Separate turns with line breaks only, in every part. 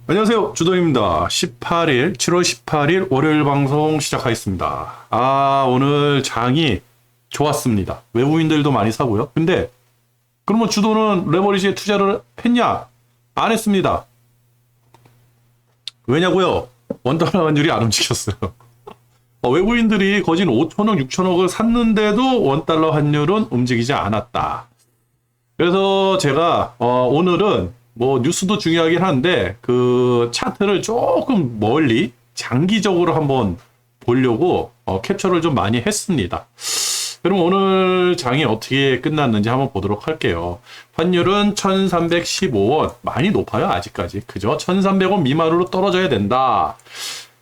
안녕하세요. 주도입니다. 7월 18일 월요일 방송 시작하겠습니다. 오늘 장이 좋았습니다. 외국인들도 많이 사고요. 근데 그러면 주도는 레버리지에 투자를 했냐? 안 했습니다. 왜냐고요? 원달러 환율이 안 움직였어요. 외국인들이 거진 5천억, 6천억을 샀는데도 원달러 환율은 움직이지 않았다. 그래서 제가 오늘은 뭐 뉴스도 중요하긴 한데 그 차트를 조금 멀리 장기적으로 한번 보려고 캡처를 좀 많이 했습니다. 그럼 오늘 장이 어떻게 끝났는지 한번 보도록 할게요. 환율은 1315원. 많이 높아요, 아직까지. 그죠? 1300원 미만으로 떨어져야 된다.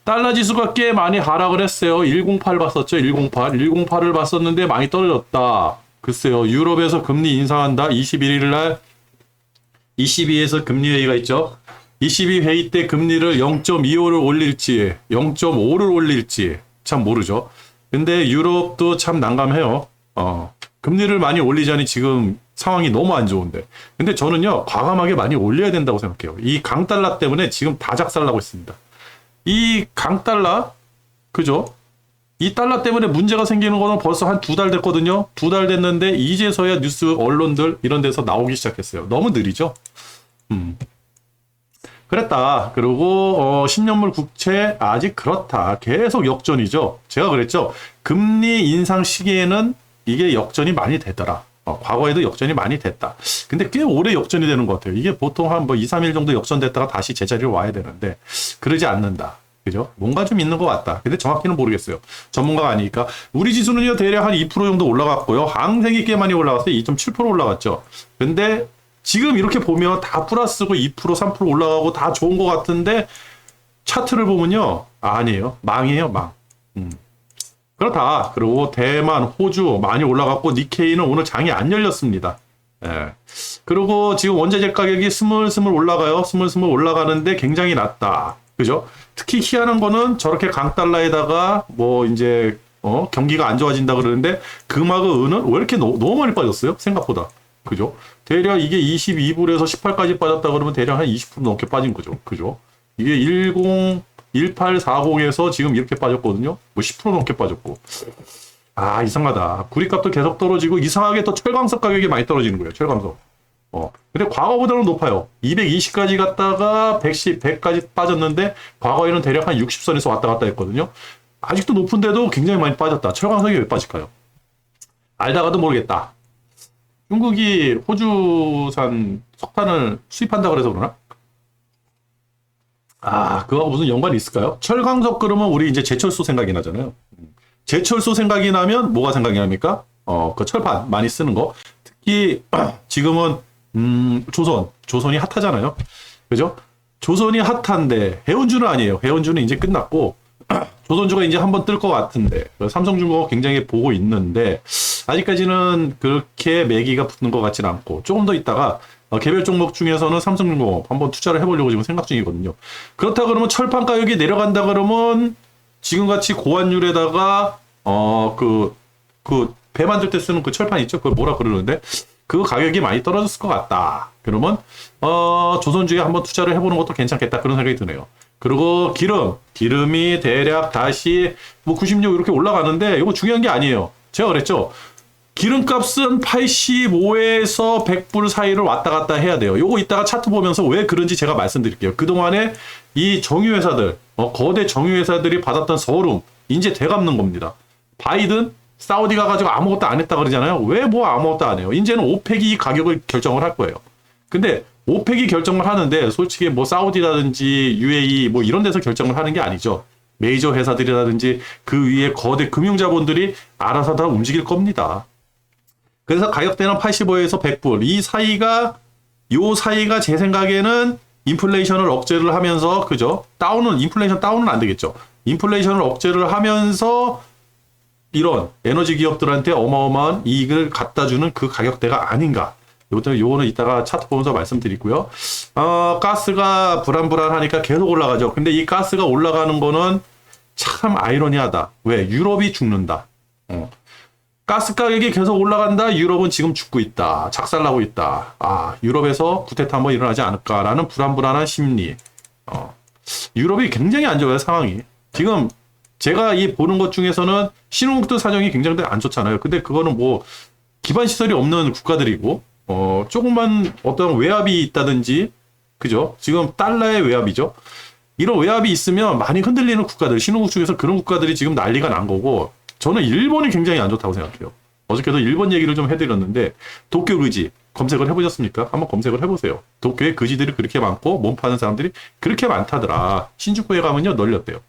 달러 지수가 꽤 많이 하락을 했어요. 108 봤었죠? 108. 108을 봤었는데 많이 떨어졌다. 글쎄요, 유럽에서 금리 인상한다. 21일 날 22에서 금리 회의가 있죠. 22 회의 때 금리를 0.25를 올릴지 0.5를 올릴지 참 모르죠. 근데 유럽도 참 난감해요. 금리를 많이 올리자니 지금 상황이 너무 안 좋은데. 근데 저는요, 과감하게 많이 올려야 된다고 생각해요. 이 강달러 때문에 지금 다 작살나고 있습니다. 이 강달러, 그죠? 이 달러 때문에 문제가 생기는 거는 벌써 한 2달 됐거든요. 2달 됐는데 이제서야 뉴스 언론들 이런 데서 나오기 시작했어요. 너무 느리죠? 그랬다. 그리고 10년물 국채 아직 그렇다. 계속 역전이죠. 제가 그랬죠. 금리 인상 시기에는 이게 역전이 많이 되더라. 과거에도 역전이 많이 됐다. 근데 꽤 오래 역전이 되는 것 같아요. 이게 보통 한 2, 3일 정도 역전됐다가 다시 제자리로 와야 되는데 그러지 않는다. 그죠? 뭔가 좀 있는 것 같다. 근데 정확히는 모르겠어요. 전문가가 아니니까. 우리 지수는요, 대략 한 2% 정도 올라갔고요. 항생이 꽤 많이 올라갔어요. 2.7% 올라갔죠. 근데 지금 이렇게 보면 다 플러스고 2%, 3% 올라가고 다 좋은 것 같은데 차트를 보면요. 아니에요. 망이에요, 망. 그렇다. 그리고 대만, 호주 많이 올라갔고 니케이는 오늘 장이 안 열렸습니다. 예. 그리고 지금 원자재 가격이 스물스물 올라가요. 스물스물 올라가는데 굉장히 낮다. 그죠? 특히 희한한 거는 저렇게 강달러에다가 뭐 이제 경기가 안 좋아진다 그러는데 금하고 은은 왜 이렇게 너무 많이 빠졌어요? 생각보다. 그죠? 대략 이게 22불에서 18까지 빠졌다 그러면 대략 한 20% 넘게 빠진 거죠. 그죠? 이게 1840에서 지금 이렇게 빠졌거든요. 뭐 10% 넘게 빠졌고. 이상하다. 구리값도 계속 떨어지고 이상하게 또 철광석 가격이 많이 떨어지는 거예요. 철광석. 근데 과거보다는 높아요. 220까지 갔다가 100까지 빠졌는데 과거에는 대략 한 60선에서 왔다 갔다 했거든요. 아직도 높은데도 굉장히 많이 빠졌다. 철광석이 왜 빠질까요? 알다가도 모르겠다. 중국이 호주산 석탄을 수입한다 그래서 그러나? 그거 무슨 연관이 있을까요? 철광석 그러면 우리 이제 제철소 생각이 나잖아요. 제철소 생각이 나면 뭐가 생각이 납니까? 그 철판 많이 쓰는 거. 특히 지금은 조선이 핫하잖아요. 그죠? 조선이 핫한데 해운주는 아니에요. 해운주는 이제 끝났고 조선주가 이제 한번 뜰 것 같은데 삼성중공업 굉장히 보고 있는데 아직까지는 그렇게 매기가 붙는 것 같지는 않고 조금 더 있다가 개별 종목 중에서는 삼성중공업 한번 투자를 해보려고 지금 생각 중이거든요. 그렇다 그러면 철판 가격이 내려간다 그러면 지금같이 고환율에다가 배 만들 때 쓰는 그 철판 있죠? 그걸 뭐라 그러는데 그 가격이 많이 떨어졌을 것 같다. 그러면 조선주에 한번 투자를 해보는 것도 괜찮겠다 그런 생각이 드네요. 그리고 기름이 대략 다시 뭐 96 이렇게 올라가는데 이거 중요한 게 아니에요. 제가 그랬죠. 기름값은 85에서 100불 사이를 왔다 갔다 해야 돼요. 요거 이따가 차트 보면서 왜 그런지 제가 말씀드릴게요. 그동안에 이 정유회사들, 거대 정유회사들이 받았던 서름, 이제 되갚는 겁니다. 바이든, 사우디가 가지고 아무것도 안 했다 그러잖아요. 왜 뭐 아무것도 안 해요? 이제는 오펙이 가격을 결정을 할 거예요. 근데 오펙이 결정을 하는데 솔직히 뭐 사우디라든지 UAE 뭐 이런 데서 결정을 하는 게 아니죠. 메이저 회사들이라든지 그 위에 거대 금융자본들이 알아서 다 움직일 겁니다. 그래서 가격대는 85에서 100불. 요 사이가 제 생각에는 인플레이션을 억제를 하면서, 그죠? 인플레이션 다운은 안 되겠죠. 인플레이션을 억제를 하면서 이런 에너지 기업들한테 어마어마한 이익을 갖다 주는 그 가격대가 아닌가. 요거는 이따가 차트 보면서 말씀드리고요. 가스가 불안불안하니까 계속 올라가죠. 근데 이 가스가 올라가는 거는 참 아이러니하다. 왜? 유럽이 죽는다. 가스 가격이 계속 올라간다. 유럽은 지금 죽고 있다. 작살나고 있다. 유럽에서 쿠데타 한번 일어나지 않을까라는 불안불안한 심리. 유럽이 굉장히 안 좋아요, 상황이. 지금 제가 이 보는 것 중에서는 신흥국들 사정이 굉장히 안 좋잖아요. 근데 그거는 뭐 기반 시설이 없는 국가들이고 조금만 어떤 외압이 있다든지 그죠? 지금 달러의 외압이죠. 이런 외압이 있으면 많이 흔들리는 국가들, 신흥국 중에서 그런 국가들이 지금 난리가 난 거고 저는 일본이 굉장히 안 좋다고 생각해요. 어저께도 일본 얘기를 좀 해드렸는데 도쿄 그지 검색을 해보셨습니까? 한번 검색을 해보세요. 도쿄에 그지들이 그렇게 많고 몸 파는 사람들이 그렇게 많다더라. 신주쿠에 가면요 널렸대요.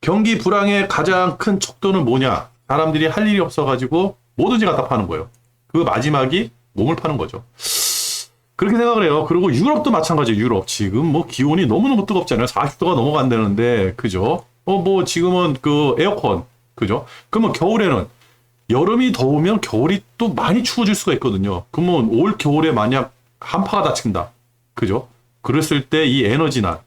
경기 불황의 가장 큰 척도는 뭐냐? 사람들이 할 일이 없어가지고 뭐든지 갖다 파는 거예요. 그 마지막이 몸을 파는 거죠. 그렇게 생각을 해요. 그리고 유럽도 마찬가지예요. 유럽 지금 뭐 기온이 너무너무 뜨겁잖아요. 40도가 넘어간다는데 그죠? 뭐 지금은 그 에어컨 그죠? 그러면 겨울에는 여름이 더우면 겨울이 또 많이 추워질 수가 있거든요. 그러면 올 겨울에 만약 한파가 닥친다. 그죠? 그랬을 때 이 에너지난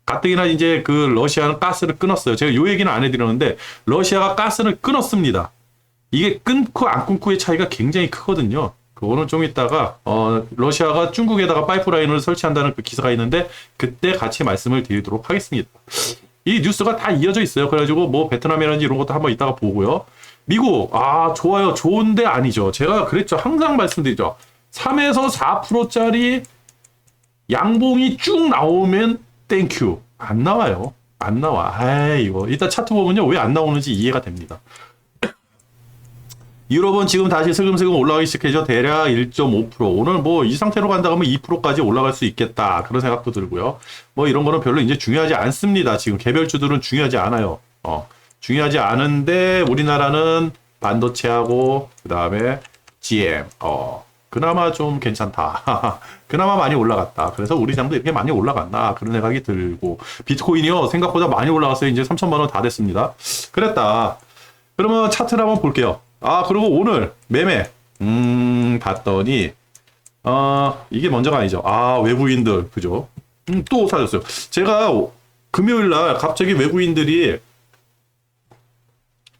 가뜩이나 이제 그 러시아는 가스를 끊었어요. 제가 요 얘기는 안 해드렸는데 러시아가 가스를 끊었습니다. 이게 끊고 안 끊고의 차이가 굉장히 크거든요. 그거는 좀 이따가 러시아가 중국에다가 파이프라인을 설치한다는 그 기사가 있는데 그때 같이 말씀을 드리도록 하겠습니다. 이 뉴스가 다 이어져 있어요. 그래가지고 뭐 베트남이라든지 이런 것도 한번 이따가 보고요. 미국 좋아요. 좋은데 아니죠. 제가 그랬죠. 항상 말씀드리죠. 3에서 4%짜리 양봉이 쭉 나오면 땡큐. 안 나와요. 안 나와. 이거 일단 차트 보면요. 왜 안 나오는지 이해가 됩니다. 유럽은 지금 다시 슬금슬금 올라가기 시작해죠. 대략 1.5%. 오늘 뭐 이 상태로 간다 하면 2%까지 올라갈 수 있겠다. 그런 생각도 들고요. 뭐 이런 거는 별로 이제 중요하지 않습니다. 지금 개별주들은 중요하지 않아요. 중요하지 않은데 우리나라는 반도체하고 그다음에 GM. 그나마 좀 괜찮다. 그나마 많이 올라갔다. 그래서 우리 장도 이렇게 많이 올라갔나 그런 생각이 들고 비트코인이요. 생각보다 많이 올라갔어요. 이제 3천만 원 다 됐습니다. 그랬다. 그러면 차트를 한번 볼게요. 그리고 오늘 매매 봤더니 이게 먼저가 아니죠. 외국인들 그죠? 또 사줬어요. 제가 금요일 날 갑자기 외국인들이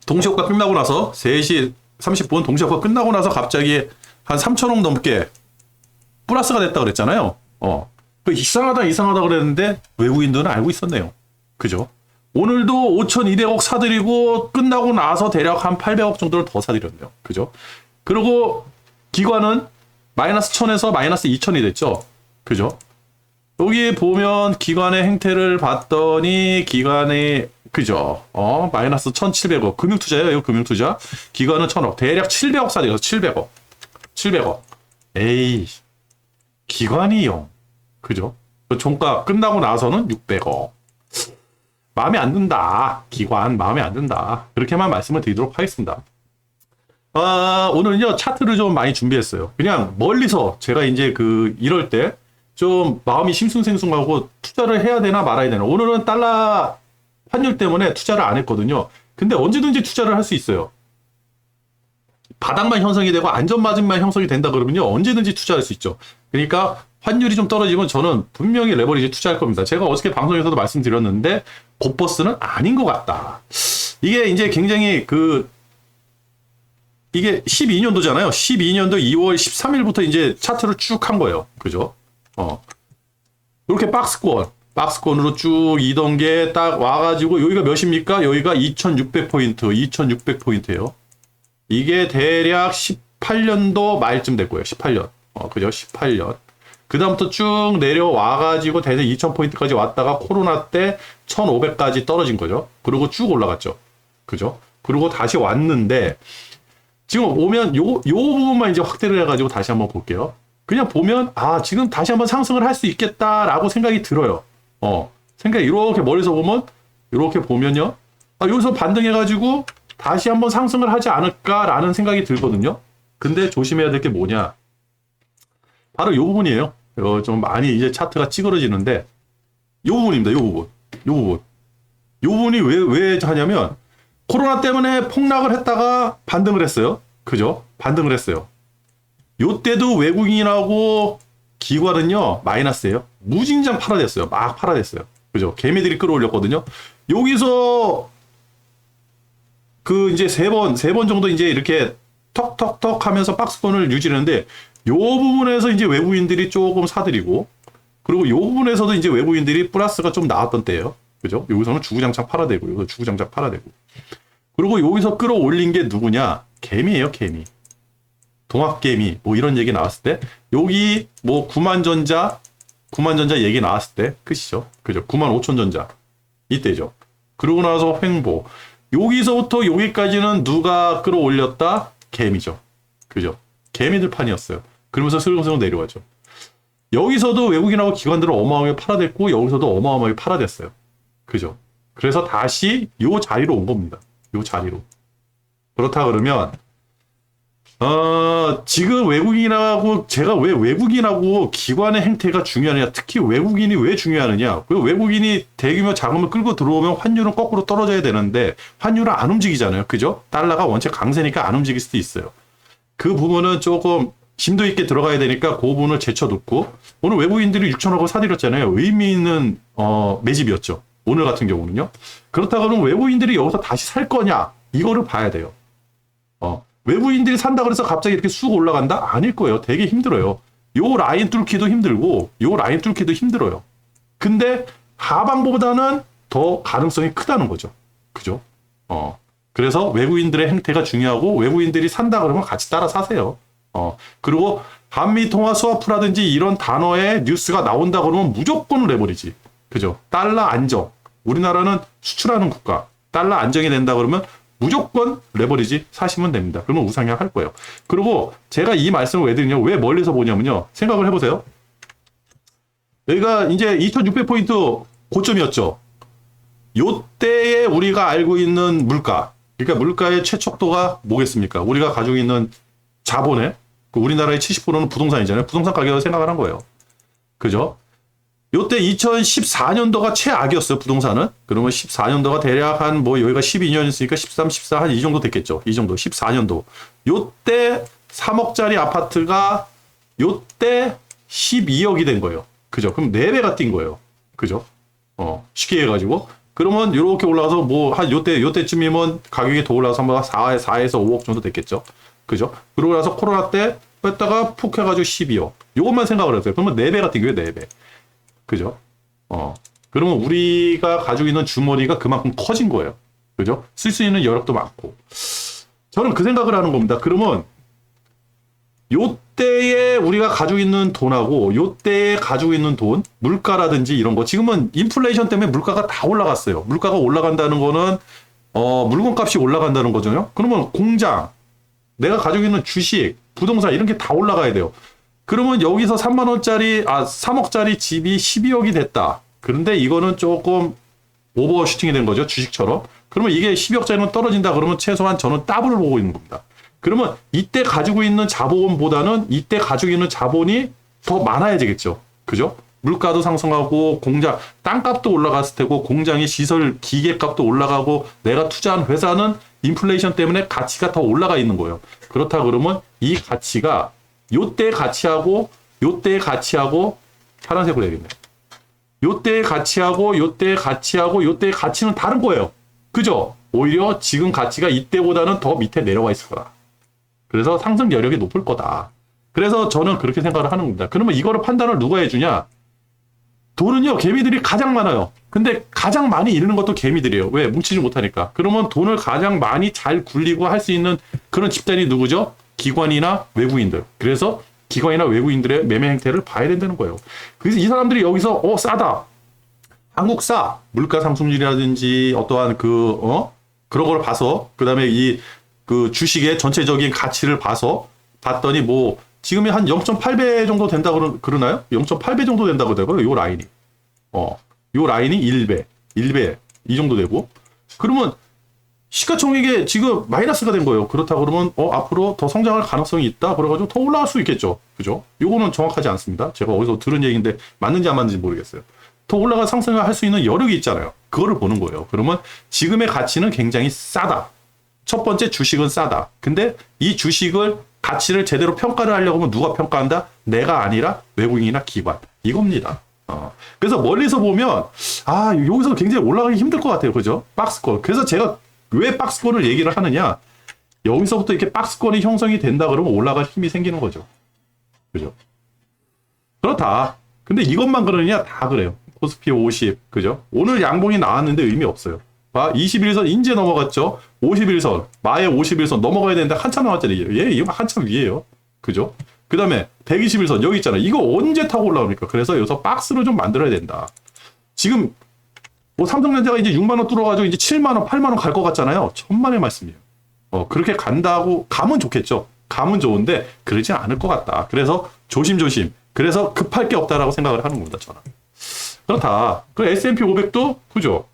동시효과 끝나고 나서 3시 30분 동시효과 끝나고 나서 갑자기 한 3천억 넘게 플러스가 됐다 그랬잖아요. 그 이상하다 그랬는데 외국인들은 알고 있었네요. 그죠? 오늘도 5,200억 사들이고 끝나고 나서 대략 한 800억 정도를 더 사들였네요. 그죠? 그리고 기관은 마이너스 1,000에서 마이너스 2,000이 됐죠. 그죠? 여기 보면 기관의 행태를 봤더니 기관의 그죠? 마이너스 1,700억 금융투자예요. 이거 금융투자. 기관은 1,000억. 대략 700억 사들여서 700억. 에이 기관이요. 그죠? 종가 끝나고 나서는 600억. 마음에 안 든다. 기관 마음에 안 든다. 그렇게만 말씀을 드리도록 하겠습니다. 오늘은요 차트를 좀 많이 준비했어요. 그냥 멀리서 제가 이제 이럴 때 좀 마음이 심승생숭하고 투자를 해야 되나 말아야 되나. 오늘은 달러 환율 때문에 투자를 안 했거든요. 근데 언제든지 투자를 할 수 있어요. 바닥만 형성이 되고 안전마진만 형성이 된다 그러면요 언제든지 투자할 수 있죠. 그러니까 환율이 좀 떨어지면 저는 분명히 레버리지 투자할 겁니다. 제가 어저께 방송에서도 말씀드렸는데 곧버스는 아닌 것 같다. 이게 이제 굉장히 이게 12년도잖아요. 12년도 2월 13일부터 이제 차트를 쭉 한 거예요. 그죠? 이렇게 박스권으로 쭉 이던 게 딱 와가지고 여기가 몇입니까? 여기가 2600포인트예요. 이게 대략 18년도 말쯤 됐고요. 18년. 그죠? 18년. 그 다음부터 쭉 내려와가지고 대략 2000포인트까지 왔다가 코로나 때 1500까지 떨어진 거죠. 그리고 쭉 올라갔죠. 그죠? 그리고 다시 왔는데, 지금 오면 요 부분만 이제 확대를 해가지고 다시 한번 볼게요. 그냥 보면, 지금 다시 한번 상승을 할 수 있겠다라고 생각이 들어요. 생각이 이렇게 멀리서 보면, 이렇게 보면요. 여기서 반등해가지고 다시 한번 상승을 하지 않을까라는 생각이 들거든요. 근데 조심해야 될 게 뭐냐. 바로 이 부분이에요. 좀 많이 이제 차트가 찌그러지는데, 이 부분입니다. 이 부분이 왜 하냐면, 코로나 때문에 폭락을 했다가 반등을 했어요. 그죠? 반등을 했어요. 요때도 외국인하고 기관은요, 마이너스예요. 무진장 팔아댔어요. 막 팔아댔어요. 그죠? 개미들이 끌어올렸거든요. 여기서 이제 세 번 정도 이제 이렇게 턱턱턱 하면서 박스권을 유지하는데 요 부분에서 이제 외국인들이 조금 사들이고 그리고 요 부분에서도 이제 외국인들이 플러스가 좀 나왔던 때예요. 그죠? 여기서는 주구장창 팔아대고, 여기서 주구장창 팔아대고. 그리고 여기서 끌어올린 게 누구냐? 개미예요, 개미. 동학개미, 뭐 이런 얘기 나왔을 때, 여기 뭐 9만전자 얘기 나왔을 때, 끝이죠. 그죠? 9만 5천 전자. 이때죠. 그러고 나서 횡보. 여기서부터 여기까지는 누가 끌어올렸다? 개미죠. 그죠? 개미들 판이었어요. 그러면서 슬금슬금 내려와죠. 여기서도 외국인하고 기관들을 어마어마하게 팔아댔고, 여기서도 어마어마하게 팔아댔어요. 그죠? 그래서 다시 요 자리로 온 겁니다. 요 자리로. 그렇다 그러면, 지금 외국인하고, 제가 왜 외국인하고 기관의 행태가 중요하냐, 특히 외국인이 왜 중요하느냐, 그 외국인이 대규모 자금을 끌고 들어오면 환율은 거꾸로 떨어져야 되는데, 환율은 안 움직이잖아요. 그죠? 달러가 원체 강세니까 안 움직일 수도 있어요. 그 부분은 조금 심도 있게 들어가야 되니까 그 부분을 제쳐놓고, 오늘 외국인들이 6천억을 사들였잖아요. 의미 있는, 매집이었죠. 오늘 같은 경우는요. 그렇다고 하면 외국인들이 여기서 다시 살 거냐, 이거를 봐야 돼요. 외국인들이 산다 그래서 갑자기 이렇게 쑥 올라간다? 아닐 거예요. 되게 힘들어요. 요 라인 뚫기도 힘들고, 요 라인 뚫기도 힘들어요. 근데 하방보다는 더 가능성이 크다는 거죠. 그죠? 그래서 외국인들의 행태가 중요하고, 외국인들이 산다 그러면 같이 따라 사세요. 그리고 한미 통화 스와프라든지 이런 단어의 뉴스가 나온다 그러면 무조건 레버리지. 그죠? 달러 안정. 우리나라는 수출하는 국가. 달러 안정이 된다 그러면 무조건 레버리지 사시면 됩니다. 그러면 우상향 할 거예요. 그리고 제가 이 말씀을 왜 드리냐, 왜 멀리서 보냐면요. 생각을 해보세요. 여기가 이제 2600포인트 고점이었죠. 요때에 우리가 알고 있는 물가. 그러니까 물가의 최척도가 뭐겠습니까? 우리가 가지고 있는 자본의, 우리나라의 70%는 부동산이잖아요. 부동산 가격을 생각을 한 거예요. 그죠? 요때 2014년도가 최악이었어요, 부동산은. 그러면 14년도가 대략 한 뭐 여기가 12년이었으니까 13, 14, 한 이 정도 됐겠죠. 이 정도, 14년도. 요때 3억짜리 아파트가 요때 12억이 된 거예요. 그죠? 그럼 4배가 뛴 거예요. 그죠? 쉽게 해가지고. 그러면 요렇게 올라가서 뭐 한 요때쯤이면 가격이 더 올라가서 한 4에서 5억 정도 됐겠죠. 그죠? 그러고 나서 코로나 때 뺐다가 푹 해가지고 12억. 요것만 생각을 했어요. 그러면 4배가 뛴 거예요, 4배. 그죠? 그러면 우리가 가지고 있는 주머니가 그만큼 커진 거예요. 그죠? 쓸 수 있는 여력도 많고. 저는 그 생각을 하는 겁니다. 그러면 요때에 우리가 가지고 있는 돈하고 요때에 가지고 있는 돈, 물가라든지 이런 거, 지금은 인플레이션 때문에 물가가 다 올라갔어요. 물가가 올라간다는 거는 물건값이 올라간다는 거죠. 그러면 공장, 내가 가지고 있는 주식, 부동산 이런 게 다 올라가야 돼요. 그러면 여기서 3억짜리 집이 12억이 됐다. 그런데 이거는 조금 오버슈팅이 된 거죠. 주식처럼. 그러면 이게 12억짜리는 떨어진다. 그러면 최소한 저는 더블을 보고 있는 겁니다. 그러면 이때 가지고 있는 자본보다는 이때 가지고 있는 자본이 더 많아야 되겠죠. 그죠? 물가도 상승하고 공장, 땅값도 올라갔을 테고 공장의 시설, 기계값도 올라가고 내가 투자한 회사는 인플레이션 때문에 가치가 더 올라가 있는 거예요. 그렇다 그러면 이 가치가 요때 가치하고 요때 가치하고 파란색으로 해야겠네. 요때 가치하고 요때 가치하고 요때 가치는 다른 거예요. 그죠? 오히려 지금 가치가 이때보다는 더 밑에 내려와 있을 거다. 그래서 상승 여력이 높을 거다. 그래서 저는 그렇게 생각을 하는 겁니다. 그러면 이거를 판단을 누가 해주냐? 돈은요, 개미들이 가장 많아요. 근데 가장 많이 잃는 것도 개미들이에요. 왜? 뭉치지 못하니까. 그러면 돈을 가장 많이 잘 굴리고 할 수 있는 그런 집단이 누구죠? 기관이나 외국인들. 그래서 기관이나 외국인들의 매매 행태를 봐야 된다는 거예요. 그래서 이 사람들이 여기서 싸다. 한국 싸. 물가 상승률이라든지 어떠한 그런 걸 봐서 그다음에 그 주식의 전체적인 가치를 봐서 봤더니 뭐 지금이 한 0.8배 정도 된다 그러나요? 0.8배 정도 된다고 되고요. 요 라인이. 요 라인이 1배 이 정도 되고. 그러면 시가총액이 지금 마이너스가 된 거예요. 그렇다 그러면 앞으로 더 성장할 가능성이 있다. 그래가지고 더 올라갈 수 있겠죠. 그죠? 요거는 정확하지 않습니다. 제가 어디서 들은 얘기인데 맞는지 안 맞는지 모르겠어요. 더 올라가 상승을 할 수 있는 여력이 있잖아요. 그거를 보는 거예요. 그러면 지금의 가치는 굉장히 싸다. 첫 번째 주식은 싸다. 근데 이 주식을 가치를 제대로 평가를 하려고 하면 누가 평가한다? 내가 아니라 외국인이나 기관. 이겁니다. 그래서 멀리서 보면 여기서 굉장히 올라가기 힘들 것 같아요. 그죠? 박스권. 그래서 제가 왜 박스권을 얘기를 하느냐? 여기서부터 이렇게 박스권이 형성이 된다 그러면 올라갈 힘이 생기는 거죠. 그죠? 그렇다. 근데 이것만 그러느냐? 다 그래요. 코스피 50, 그죠? 오늘 양봉이 나왔는데 의미 없어요. 봐, 21선 인제 넘어갔죠? 51선, 마의 51선 넘어가야 되는데 한참 남았잖아요. 얘, 이거 한참 위에요. 그죠? 그 다음에 121선 여기 있잖아요. 이거 언제 타고 올라옵니까? 그래서 여기서 박스로 좀 만들어야 된다. 지금 뭐 삼성전자가 이제 6만 원 뚫어가지고 이제 7만 원, 8만 원 갈 것 같잖아요. 천만의 말씀이에요. 그렇게 간다고 가면 좋겠죠. 가면 좋은데 그러지 않을 것 같다. 그래서 조심조심. 그래서 급할 게 없다라고 생각을 하는 겁니다. 저는. 그렇다. 그 S&P 500도 그죠?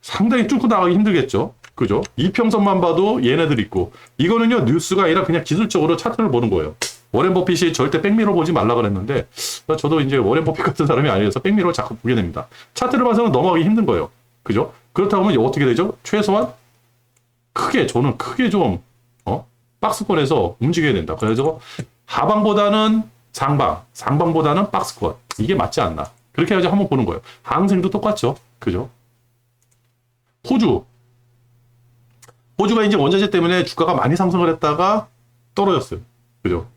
상당히 뚫고 나가기 힘들겠죠. 그죠? 이평선만 봐도 얘네들 있고 이거는요 뉴스가 아니라 그냥 기술적으로 차트를 보는 거예요. 워렌 버핏이 절대 백미러 보지 말라 그랬는데 저도 이제 워렌 버핏 같은 사람이 아니라서 백미러 자꾸 보게 됩니다. 차트를 봐서는 넘어가기 힘든 거예요. 그죠? 그렇다고 하면 어떻게 되죠? 최소한 저는 크게 좀 박스권에서 움직여야 된다. 그래서 하방보다는 상방보다는 박스권. 이게 맞지 않나. 그렇게 해야지 한번 보는 거예요. 항생도 똑같죠. 그죠? 호주가 이제 원자재 때문에 주가가 많이 상승을 했다가 떨어졌어요. 그죠?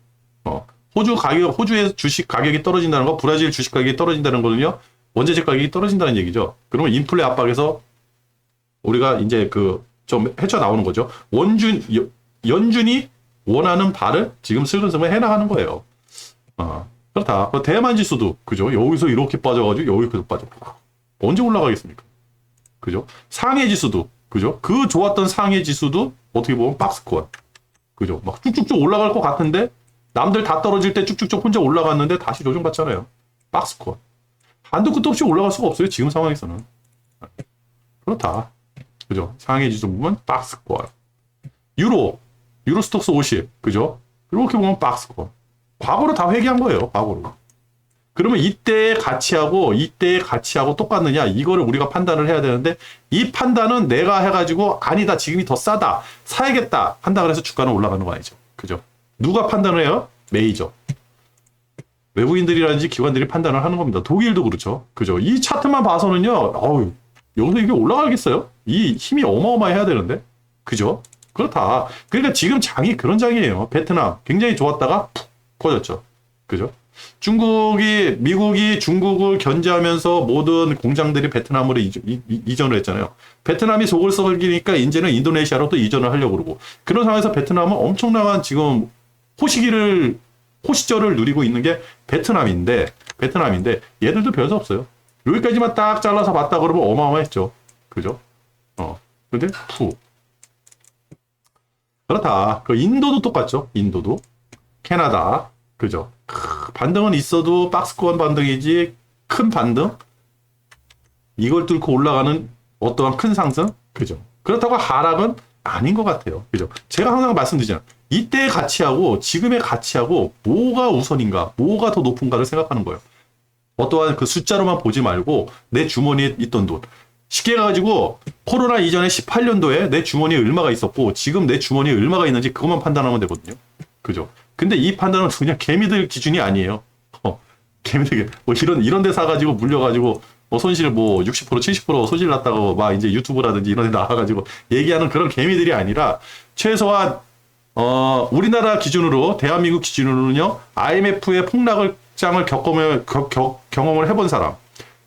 호주의 주식 가격이 떨어진다는 거, 브라질 주식 가격이 떨어진다는 거는요, 원자재 가격이 떨어진다는 얘기죠. 그러면 인플레 압박에서 우리가 이제 좀 헤쳐나오는 거죠. 연준이 원하는 바를 지금 슬금슬금 해나가는 거예요. 그렇다. 대만 지수도, 그죠? 여기서 이렇게 빠져가지고 여기서 빠져. 언제 올라가겠습니까? 그죠? 상해 지수도, 그죠? 그 좋았던 상해 지수도 어떻게 보면 박스권. 그죠? 막 쭉쭉쭉 올라갈 것 같은데 남들 다 떨어질 때 쭉쭉쭉 혼자 올라갔는데 다시 조정받잖아요. 박스권. 한도 끝도 없이 올라갈 수가 없어요. 지금 상황에서는. 그렇다. 그죠? 상해 지수 보면 박스권. 유로스톡스 50. 그죠? 이렇게 보면 박스권. 과거로 다 회귀한 거예요. 과거로. 그러면 이때의 가치하고 똑같느냐? 이거를 우리가 판단을 해야 되는데 이 판단은 내가 해가지고 아니다. 지금이 더 싸다. 사야겠다. 한다 그래서 주가는 올라가는 거 아니죠. 그죠? 누가 판단을 해요? 메이저. 외국인들이라든지 기관들이 판단을 하는 겁니다. 독일도 그렇죠. 그죠? 이 차트만 봐서는요. 여기서 이게 올라가겠어요? 이 힘이 어마어마해야 되는데. 그죠? 그렇다. 그러니까 지금 장이 그런 장이에요. 베트남 굉장히 좋았다가 푹 꺼졌죠. 그죠? 미국이 중국을 견제하면서 모든 공장들이 베트남으로 이전을 했잖아요. 베트남이 속을 썩이니까 이제는 인도네시아로 또 이전을 하려고 그러고. 그런 상황에서 베트남은 엄청난 지금 호시절을 누리고 있는 게 베트남인데 얘들도 별수 없어요. 여기까지만 딱 잘라서 봤다 그러면 어마어마했죠. 그죠? 근데 그렇다. 인도도 똑같죠. 인도도. 캐나다. 그죠? 반등은 있어도 박스권 반등이지 큰 반등? 이걸 뚫고 올라가는 어떠한 큰 상승? 그죠? 그렇다고 하락은 아닌 것 같아요. 그죠? 제가 항상 말씀드리잖아요. 이때의 가치하고 지금의 가치하고 뭐가 우선인가, 뭐가 더 높은가를 생각하는 거예요. 어떠한 숫자로만 보지 말고 내 주머니에 있던 돈. 쉽게 가지고 코로나 이전에 18년도에 내 주머니에 얼마가 있었고 지금 내 주머니에 얼마가 있는지 그것만 판단하면 되거든요. 그죠? 근데 이 판단은 그냥 개미들 기준이 아니에요. 개미들 뭐 이런 데 사가지고 물려가지고 손실 60% 70% 손실 났다고 막 이제 유튜브라든지 이런 데 나와가지고 얘기하는 그런 개미들이 아니라 최소한 우리나라 기준으로 대한민국 기준으로는요 IMF의 폭락장을 경험을 해본 사람.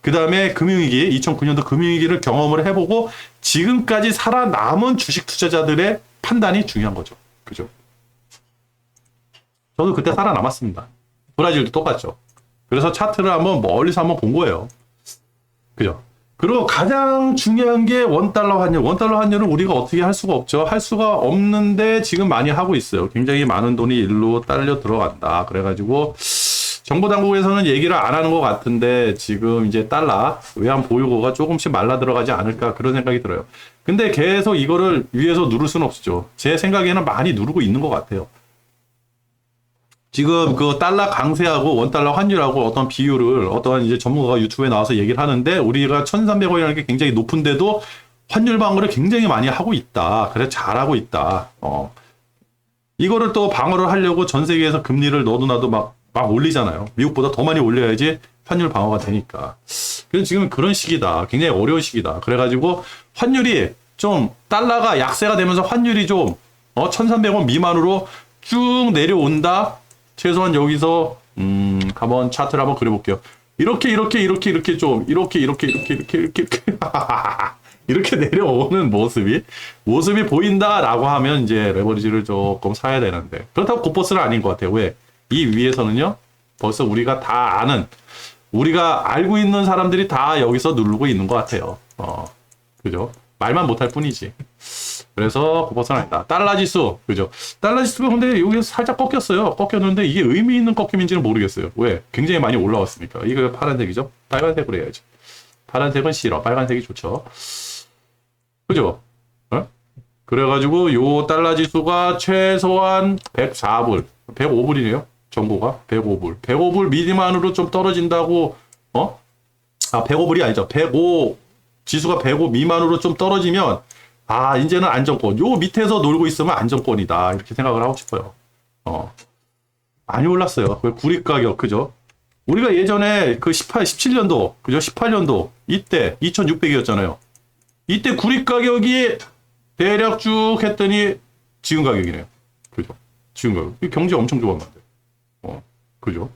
그 다음에 금융위기 2009년도 금융위기를 경험을 해보고 지금까지 살아남은 주식 투자자들의 판단이 중요한 거죠. 그죠? 저도 그때 살아남았습니다. 브라질도 똑같죠. 그래서 차트를 멀리서 한번 본 거예요. 그죠? 그리고 가장 중요한 게 원달러 환율. 원달러 환율은 우리가 어떻게 할 수가 없죠. 할 수가 없는데 지금 많이 하고 있어요. 굉장히 많은 돈이 일로 딸려 들어간다. 그래가지고 정보당국에서는 얘기를 안 하는 것 같은데 지금 이제 달러 외환 보유고가 조금씩 말라 들어가지 않을까 그런 생각이 들어요. 근데 계속 이거를 위에서 누를 수는 없죠. 제 생각에는 많이 누르고 있는 것 같아요. 지금 달러 강세하고 원달러 환율하고 어떤 비율을 어떠한 이제 전문가가 유튜브에 나와서 얘기를 하는데 우리가 1,300원이라는 게 굉장히 높은데도 환율 방어를 굉장히 많이 하고 있다. 그래 잘하고 있다. 이거를 또 방어를 하려고 전 세계에서 금리를 너도 나도 막 올리잖아요. 미국보다 더 많이 올려야지 환율 방어가 되니까. 그래서 지금 그런 시기다. 굉장히 어려운 시기다. 그래가지고 환율이 좀 달러가 약세가 되면서 환율이 좀 1,300원 미만으로 쭉 내려온다. 최소한 여기서 한번 차트를 한번 그려볼게요. 이렇게 좀 이렇게 내려오는 모습이 보인다라고 하면 이제 레버리지를 조금 사야 되는데, 그렇다고 곧버스는 아닌 것 같아요. 왜? 이 위에서는요, 벌써 우리가 다 아는, 우리가 알고 있는 사람들이 다 여기서 누르고 있는 것 같아요. 그죠? 말만 못할 뿐이지. 그래서 곧버스는 아니다. 달러 지수, 그죠? 달러 지수가 근데 여기서 살짝 꺾였어요. 꺾였는데 이게 의미 있는 꺾임인지는 모르겠어요. 왜? 굉장히 많이 올라왔으니까. 이거 파란색이죠? 빨간색으로 해야지. 파란색은 싫어. 빨간색이 좋죠. 그죠? 어? 그래가지고 요 달러 지수가 최소한 104불, 105불이네요. 정보가 105불. 105불 미디만으로 좀 떨어진다고, 105불이 아니죠. 105, 지수가 105 미만으로 좀 떨어지면, 이제는 안정권. 요 밑에서 놀고 있으면 안정권이다. 이렇게 생각을 하고 싶어요. 많이 올랐어요. 그 구리 가격, 그죠? 우리가 예전에 그 17년도, 그죠? 18년도, 이때 2,600이었잖아요. 이때 구리 가격이 대략 쭉 했더니 지금 가격이네요. 그죠? 지금 가격. 이 경제 엄청 좋은 건데. 그죠?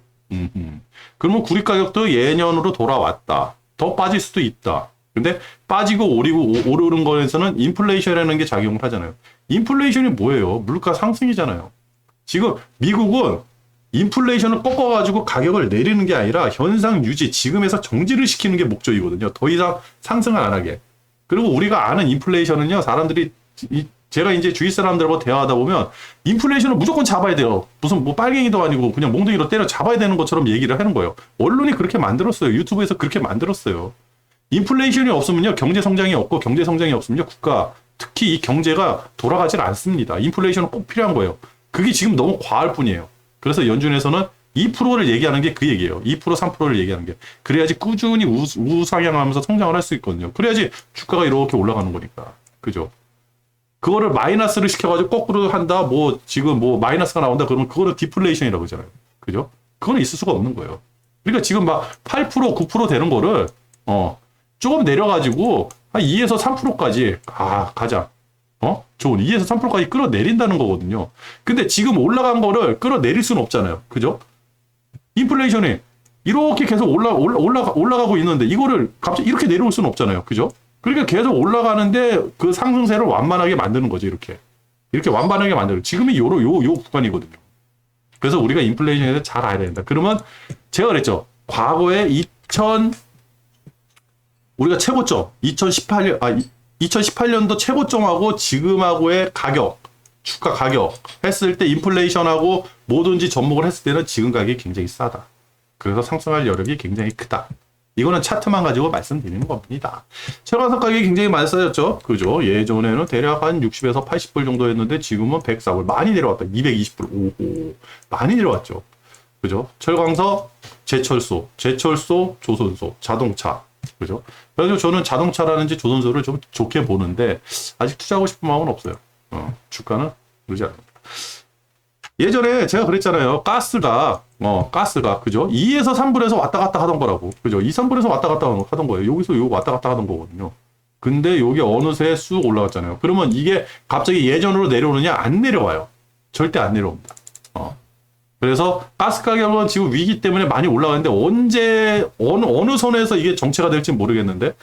그러면 구리 가격도 예년으로 돌아왔다. 더 빠질 수도 있다. 근데 빠지고 오르는 거에서는 인플레이션이라는 게 작용을 하잖아요. 인플레이션이 뭐예요? 물가 상승이잖아요. 지금 미국은 인플레이션을 꺾어가지고 가격을 내리는 게 아니라 현상 유지, 지금에서 정지를 시키는 게 목적이거든요. 더 이상 상승을 안 하게. 그리고 우리가 아는 인플레이션은요, 사람들이, 제가 이제 주위 사람들하고 대화하다 보면, 인플레이션을 무조건 잡아야 돼요. 무슨 뭐 빨갱이도 아니고 그냥 몽둥이로 때려 잡아야 되는 것처럼 얘기를 하는 거예요. 언론이 그렇게 만들었어요. 유튜브에서 그렇게 만들었어요. 인플레이션이 없으면요, 경제 성장이 없고, 경제 성장이 없으면요, 국가, 특히 이 경제가 돌아가질 않습니다. 인플레이션은 꼭 필요한 거예요. 그게 지금 너무 과할 뿐이에요. 그래서 연준에서는 2%를 얘기하는 게 그 얘기예요. 2%, 3%를 얘기하는 게. 그래야지 꾸준히 우상향하면서 성장을 할 수 있거든요. 그래야지 주가가 이렇게 올라가는 거니까. 그죠? 그거를 마이너스를 시켜가지고 거꾸로 한다, 지금 마이너스가 나온다, 그러면 그거는 디플레이션이라고 하잖아요. 그죠? 그거는 있을 수가 없는 거예요. 그러니까 지금 막 8%, 9% 되는 거를, 조금 내려가지고, 한 2에서 3%까지, 가자. 좋은 2에서 3%까지 끌어내린다는 거거든요. 근데 지금 올라간 거를 끌어내릴 수는 없잖아요. 그죠? 인플레이션이 이렇게 계속 올라가고 있는데, 이거를 갑자기 이렇게 내려올 수는 없잖아요. 그죠? 그러니까 계속 올라가는데 그 상승세를 완만하게 만드는 거죠. 이렇게 완만하게 만들어요. 지금이 요 구간이거든요. 그래서 우리가 인플레이션에 대해서 잘 알아야 된다. 그러면 제가 그랬죠. 과거에 우리가 최고점 2018년도 최고점하고 지금하고의 가격, 주가 가격 했을 때, 인플레이션하고 뭐든지 접목을 했을 때는 지금 가격이 굉장히 싸다. 그래서 상승할 여력이 굉장히 크다. 이거는 차트만 가지고 말씀드리는 겁니다. 철강석 가격이 굉장히 많이 싸졌죠. 그죠? 예전에는 대략 한 60에서 80불 정도였는데 지금은 104불. 많이 내려왔다. 220불. 오, 많이 내려왔죠. 그죠? 철강석, 제철소, 조선소, 자동차. 그죠? 그래서 저는 자동차라든지 조선소를 좀 좋게 보는데, 아직 투자하고 싶은 마음은 없어요. 주가는 그러지 않습니다. 예전에 제가 그랬잖아요. 가스가, 그죠? 2에서 3불에서 왔다 갔다 하던 거라고. 그죠? 2, 3불에서 왔다 갔다 하던 거예요. 여기서 요 왔다 갔다 하던 거거든요. 근데 여기 어느새 쑥 올라갔잖아요. 그러면 이게 갑자기 예전으로 내려오느냐? 안 내려와요. 절대 안 내려옵니다. 그래서 가스 가격은 지금 위기 때문에 많이 올라가는데, 언제, 어느 선에서 이게 정체가 될지 모르겠는데,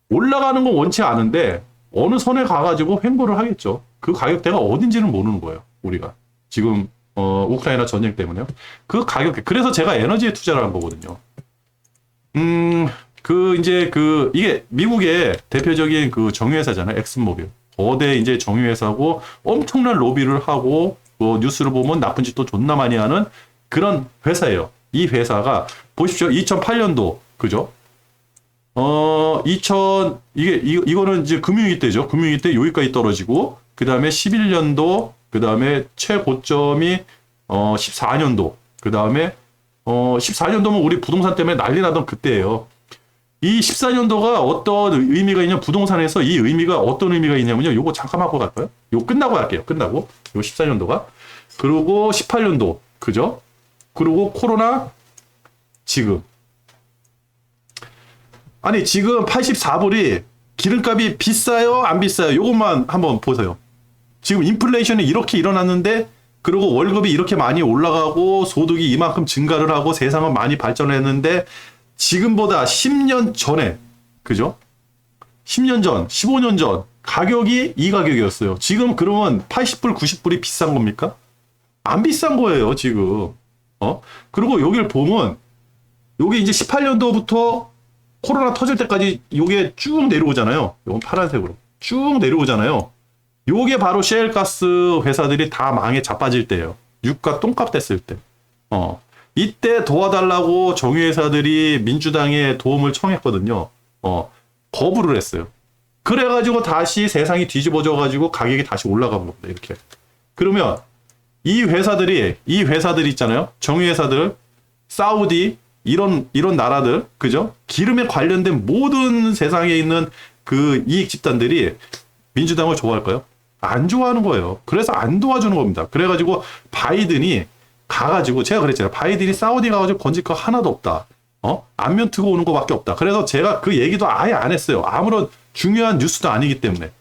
올라가는 건 원치 않은데, 어느 선에 가가지고 횡보를 하겠죠. 그 가격대가 어딘지는 모르는 거예요. 우리가. 지금, 우크라이나 전쟁 때문에요. 그 가격대. 그래서 제가 에너지에 투자를 한 거거든요. 이게 미국의 대표적인 그 정유회사잖아요. 엑슨모빌. 거대 이제 정유회사고, 엄청난 로비를 하고, 뉴스를 보면 나쁜 짓도 존나 많이 하는 그런 회사예요. 이 회사가 보십시오. 2008년도, 그죠? 이거는 이제 금융위기 때죠. 금융위기 때 여기까지 떨어지고, 그 다음에 11년도, 그 다음에 최고점이 14년도, 그 다음에 14년도면 우리 부동산 때문에 난리 나던 그때예요. 이 14년도가 어떤 의미가 있냐, 부동산에서 이 의미가 어떤 의미가 있냐면요. 요거 잠깐 하고 갈까요? 요거 끝나고 할게요. 끝나고. 요 14년도가. 그리고 18년도. 그죠? 그리고 코로나, 지금. 아니, 지금 84불이 기름값이 비싸요? 안 비싸요? 요것만 한번 보세요. 지금 인플레이션이 이렇게 일어났는데, 그리고 월급이 이렇게 많이 올라가고 소득이 이만큼 증가를 하고 세상은 많이 발전을 했는데 지금보다 10년 전에, 그죠? 10년 전, 15년 전 가격이 이 가격이었어요. 지금 그러면 80불, 90불이 비싼 겁니까? 안 비싼 거예요, 지금. 그리고 여기를 보면 요게 이제 18년도부터 코로나 터질 때까지 요게 쭉 내려오잖아요. 요건 파란색으로 쭉 내려오잖아요. 요게 바로 셰일가스 회사들이 다 망에 자빠질 때예요. 유가 똥값 됐을 때. 이때 도와달라고 정유회사들이 민주당에 도움을 청했거든요. 거부를 했어요. 그래가지고 다시 세상이 뒤집어져가지고 가격이 다시 올라간 겁니다. 이렇게. 그러면 이 회사들이 있잖아요. 정유회사들, 사우디, 이런 나라들, 그죠? 기름에 관련된 모든 세상에 있는 그 이익 집단들이 민주당을 좋아할까요? 안 좋아하는 거예요. 그래서 안 도와주는 겁니다. 그래가지고 바이든이 가가지고, 제가 그랬잖아요. 바이든이 사우디 가가지고 건질 거 하나도 없다. 안면 트고 오는 거밖에 없다. 그래서 제가 그 얘기도 아예 안 했어요. 아무런 중요한 뉴스도 아니기 때문에.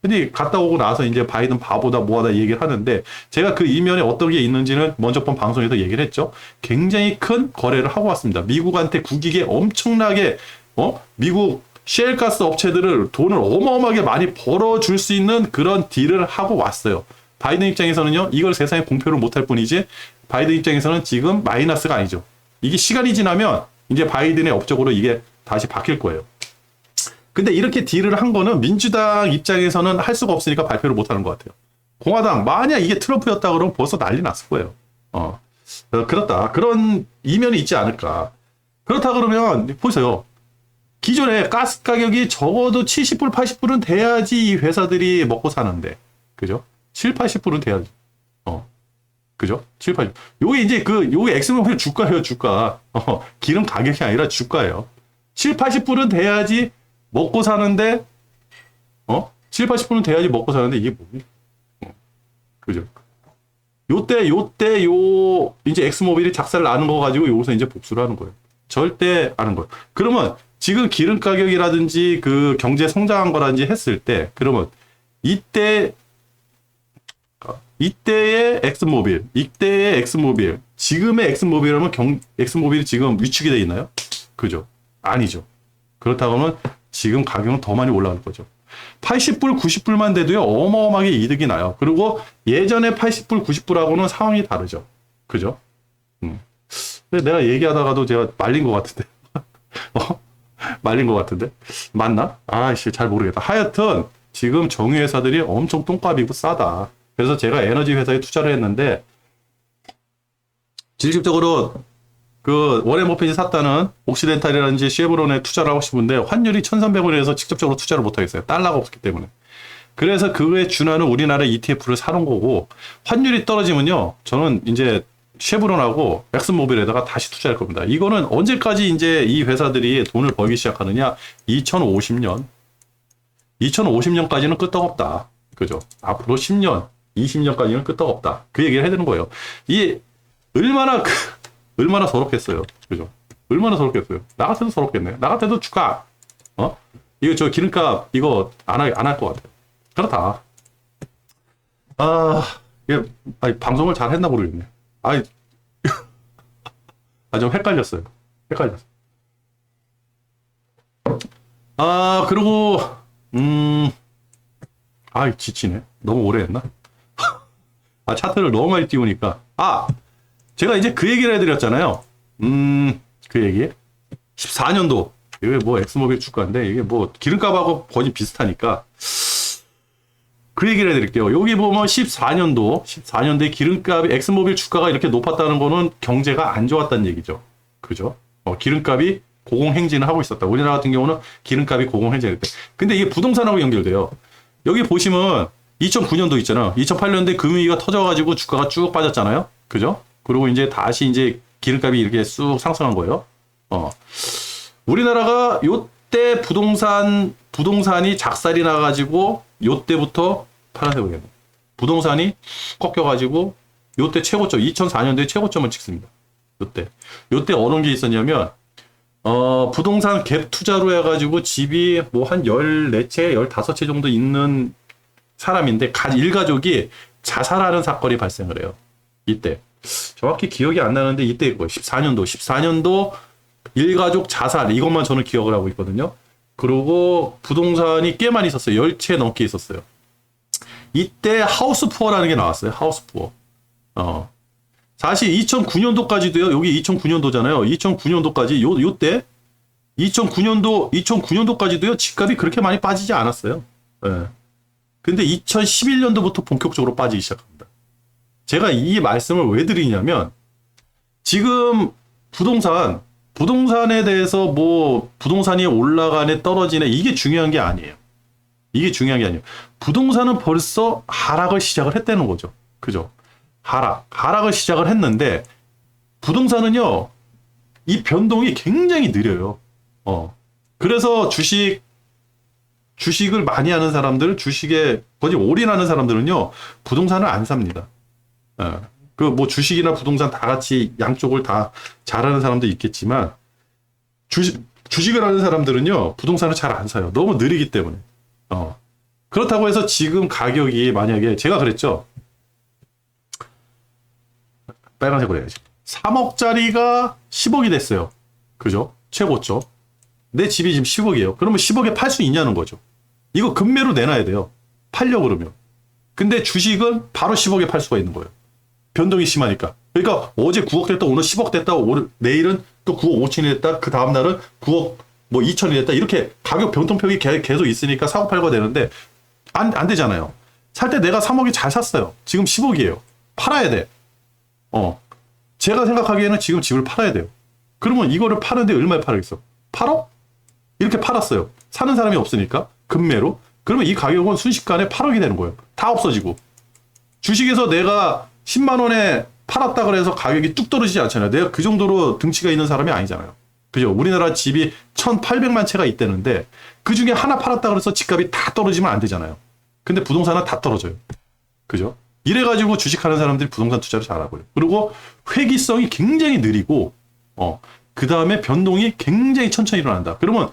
근데 갔다 오고 나서 이제 바이든 바보다 뭐하다 얘기를 하는데, 제가 그 이면에 어떤 게 있는지는 먼저 본 방송에서 얘기를 했죠. 굉장히 큰 거래를 하고 왔습니다. 미국한테 국익에 엄청나게, 미국 셰일가스 업체들을 돈을 어마어마하게 많이 벌어줄 수 있는 그런 딜을 하고 왔어요. 바이든 입장에서는요, 이걸 세상에 공표를 못할 뿐이지, 바이든 입장에서는 지금 마이너스가 아니죠. 이게 시간이 지나면 이제 바이든의 업적으로 이게 다시 바뀔 거예요. 근데 이렇게 딜을 한 거는 민주당 입장에서는 할 수가 없으니까 발표를 못 하는 것 같아요. 공화당, 만약 이게 트럼프였다 그러면 벌써 난리 났을 거예요. 그렇다. 그런 이면이 있지 않을까. 그렇다 그러면, 보세요. 기존에 가스 가격이 적어도 70불, 80불은 돼야지 이 회사들이 먹고 사는데. 그죠? 7, 80불은 돼야지. 그죠? 7, 80. 요게 이제 요게 엑스모빌 주가예요, 주가. 기름 가격이 아니라 주가예요. 7, 80불은 돼야지 먹고 사는데, 7, 80불은 돼야지 먹고 사는데, 이게 뭐지? 그죠? 요때, 이제 엑스모빌이 작살을 나는 거 가지고 여기서 이제 복수를 하는 거예요. 절대 안 하는 거예요. 그러면 지금 기름 가격이라든지 그 경제 성장한 거라든지 했을 때, 그러면 이때의 엑스모빌, 지금의 엑스모빌이라면 엑스모빌이 지금 위축이 돼 있나요? 그죠? 아니죠. 그렇다고 하면 지금 가격은 더 많이 올라갈 거죠. 80불, 90불만 돼도요, 어마어마하게 이득이 나요. 그리고 예전에 80불, 90불하고는 상황이 다르죠. 그죠? 근데 내가 얘기하다가도 제가 말린 것 같은데. 말린 것 같은데? 맞나? 아이씨, 잘 모르겠다. 하여튼, 지금 정유회사들이 엄청 똥값이고 싸다. 그래서 제가 에너지 회사에 투자를 했는데, 직접적으로 그 워렌 버핏이 샀다는 옥시덴탈이라든지 쉐브론에 투자를 하고 싶은데 환율이 1,300원에서 직접적으로 투자를 못 하겠어요. 달러가 없기 때문에. 그래서 그거에 준하는 우리나라 ETF를 사놓은 거고, 환율이 떨어지면요, 저는 이제 쉐브론하고 엑슨모빌에다가 다시 투자할 겁니다. 이거는 언제까지 이제 이 회사들이 돈을 벌기 시작하느냐? 2050년까지는 끄떡없다. 그죠? 앞으로 10년, 20년까지는 끄떡없다. 그 얘기를 해야 되는 거예요. 이게 얼마나 서럽겠어요. 그죠? 얼마나 서럽겠어요. 나 같아도 서럽겠네. 나 같아도 주가, 이거 저 기름값, 이거 안 할 것 같아요. 그렇다. 이게, 방송을 잘 했나 모르겠네. 좀 헷갈렸어요. 그리고, 지치네. 너무 오래 했나? 차트를 너무 많이 띄우니까. 제가 이제 그 얘기를 해드렸잖아요. 그 얘기. 14년도. 이게 뭐 엑스모빌 주가인데, 이게 뭐 기름값하고 거의 비슷하니까. 그 얘기를 해드릴게요. 여기 보면 14년도에 기름값이, 엑스모빌 주가가 이렇게 높았다는 거는 경제가 안 좋았다는 얘기죠. 그죠? 기름값이 고공행진을 하고 있었다. 우리나라 같은 경우는 기름값이 고공행진을 했대. 근데 이게 부동산하고 연결돼요. 여기 보시면 2009년도 있잖아요. 2008년도에 금융위기가 터져가지고 주가가 쭉 빠졌잖아요. 그죠? 그리고 이제 다시 이제 기름값이 이렇게 쑥 상승한 거예요. 우리나라가 요때 부동산이 작살이 나가지고 요때부터 파란색으로 부동산이 꺾여가지고 요때 최고점, 2004년도에 최고점을 찍습니다. 요때 어느 게 있었냐면, 부동산 갭 투자로 해가지고 집이 뭐 한 14채, 15채 정도 있는 사람인데, 일가족이 자살하는 사건이 발생을 해요. 이때. 정확히 기억이 안 나는데 이때일 거예요. 14년도 일가족 자살 이것만 저는 기억을 하고 있거든요. 그리고 부동산이 꽤 많이 있었어요. 10채 넘게 있었어요. 이때 하우스 푸어라는 게 나왔어요. 하우스 푸어. 사실 2009년도까지도요. 여기 2009년도잖아요. 2009년도까지 요때 2009년도까지도요. 집값이 그렇게 많이 빠지지 않았어요. 예. 근데 2011년도부터 본격적으로 빠지기 시작합니다. 제가 이 말씀을 왜 드리냐면 지금 부동산에 대해서 뭐 부동산이 올라가네 떨어지네 이게 중요한 게 아니에요. 이게 중요한 게 아니에요. 부동산은 벌써 하락을 시작을 했다는 거죠. 그죠? 하락을 시작을 했는데 부동산은요. 이 변동이 굉장히 느려요. 그래서 주식을 많이 하는 사람들, 주식에 거의 올인하는 사람들은요. 부동산을 안 삽니다. 그 뭐 주식이나 부동산 다 같이 양쪽을 다 잘하는 사람도 있겠지만 주식을 하는 사람들은요 부동산을 잘 안 사요. 너무 느리기 때문에. 그렇다고 해서 지금 가격이 만약에 제가 그랬죠. 빨간색으로 해야지. 3억짜리가 10억이 됐어요. 그죠? 최고점. 내 집이 지금 10억이에요. 그러면 10억에 팔 수 있냐는 거죠. 이거 금매로 내놔야 돼요. 팔려고 그러면. 근데 주식은 바로 10억에 팔 수가 있는 거예요. 변동이 심하니까. 그러니까 어제 9억 됐다, 오늘 10억 됐다, 내일은 또 9억 5천이 됐다, 그 다음날은 9억 뭐 2천이 됐다. 이렇게 가격 변동폭이 계속 있으니까 사고 팔고 되는데 안 되잖아요. 살 때 내가 3억이 잘 샀어요. 지금 10억이에요. 팔아야 돼. 제가 생각하기에는 지금 집을 팔아야 돼요. 그러면 이거를 파는데 얼마에 팔겠어? 8억? 이렇게 팔았어요. 사는 사람이 없으니까 금매로. 그러면 이 가격은 순식간에 8억이 되는 거예요. 다 없어지고. 주식에서 내가 10만 원에 팔았다 그래서 가격이 뚝 떨어지지 않잖아요. 내가 그 정도로 등치가 있는 사람이 아니잖아요. 그죠? 우리나라 집이 1,800만 채가 있다는데 그 중에 하나 팔았다 그래서 집값이 다 떨어지면 안 되잖아요. 근데 부동산은 다 떨어져요. 그죠? 이래가지고 주식하는 사람들이 부동산 투자를 잘하고요. 그리고 회귀성이 굉장히 느리고, 그 다음에 변동이 굉장히 천천히 일어난다. 그러면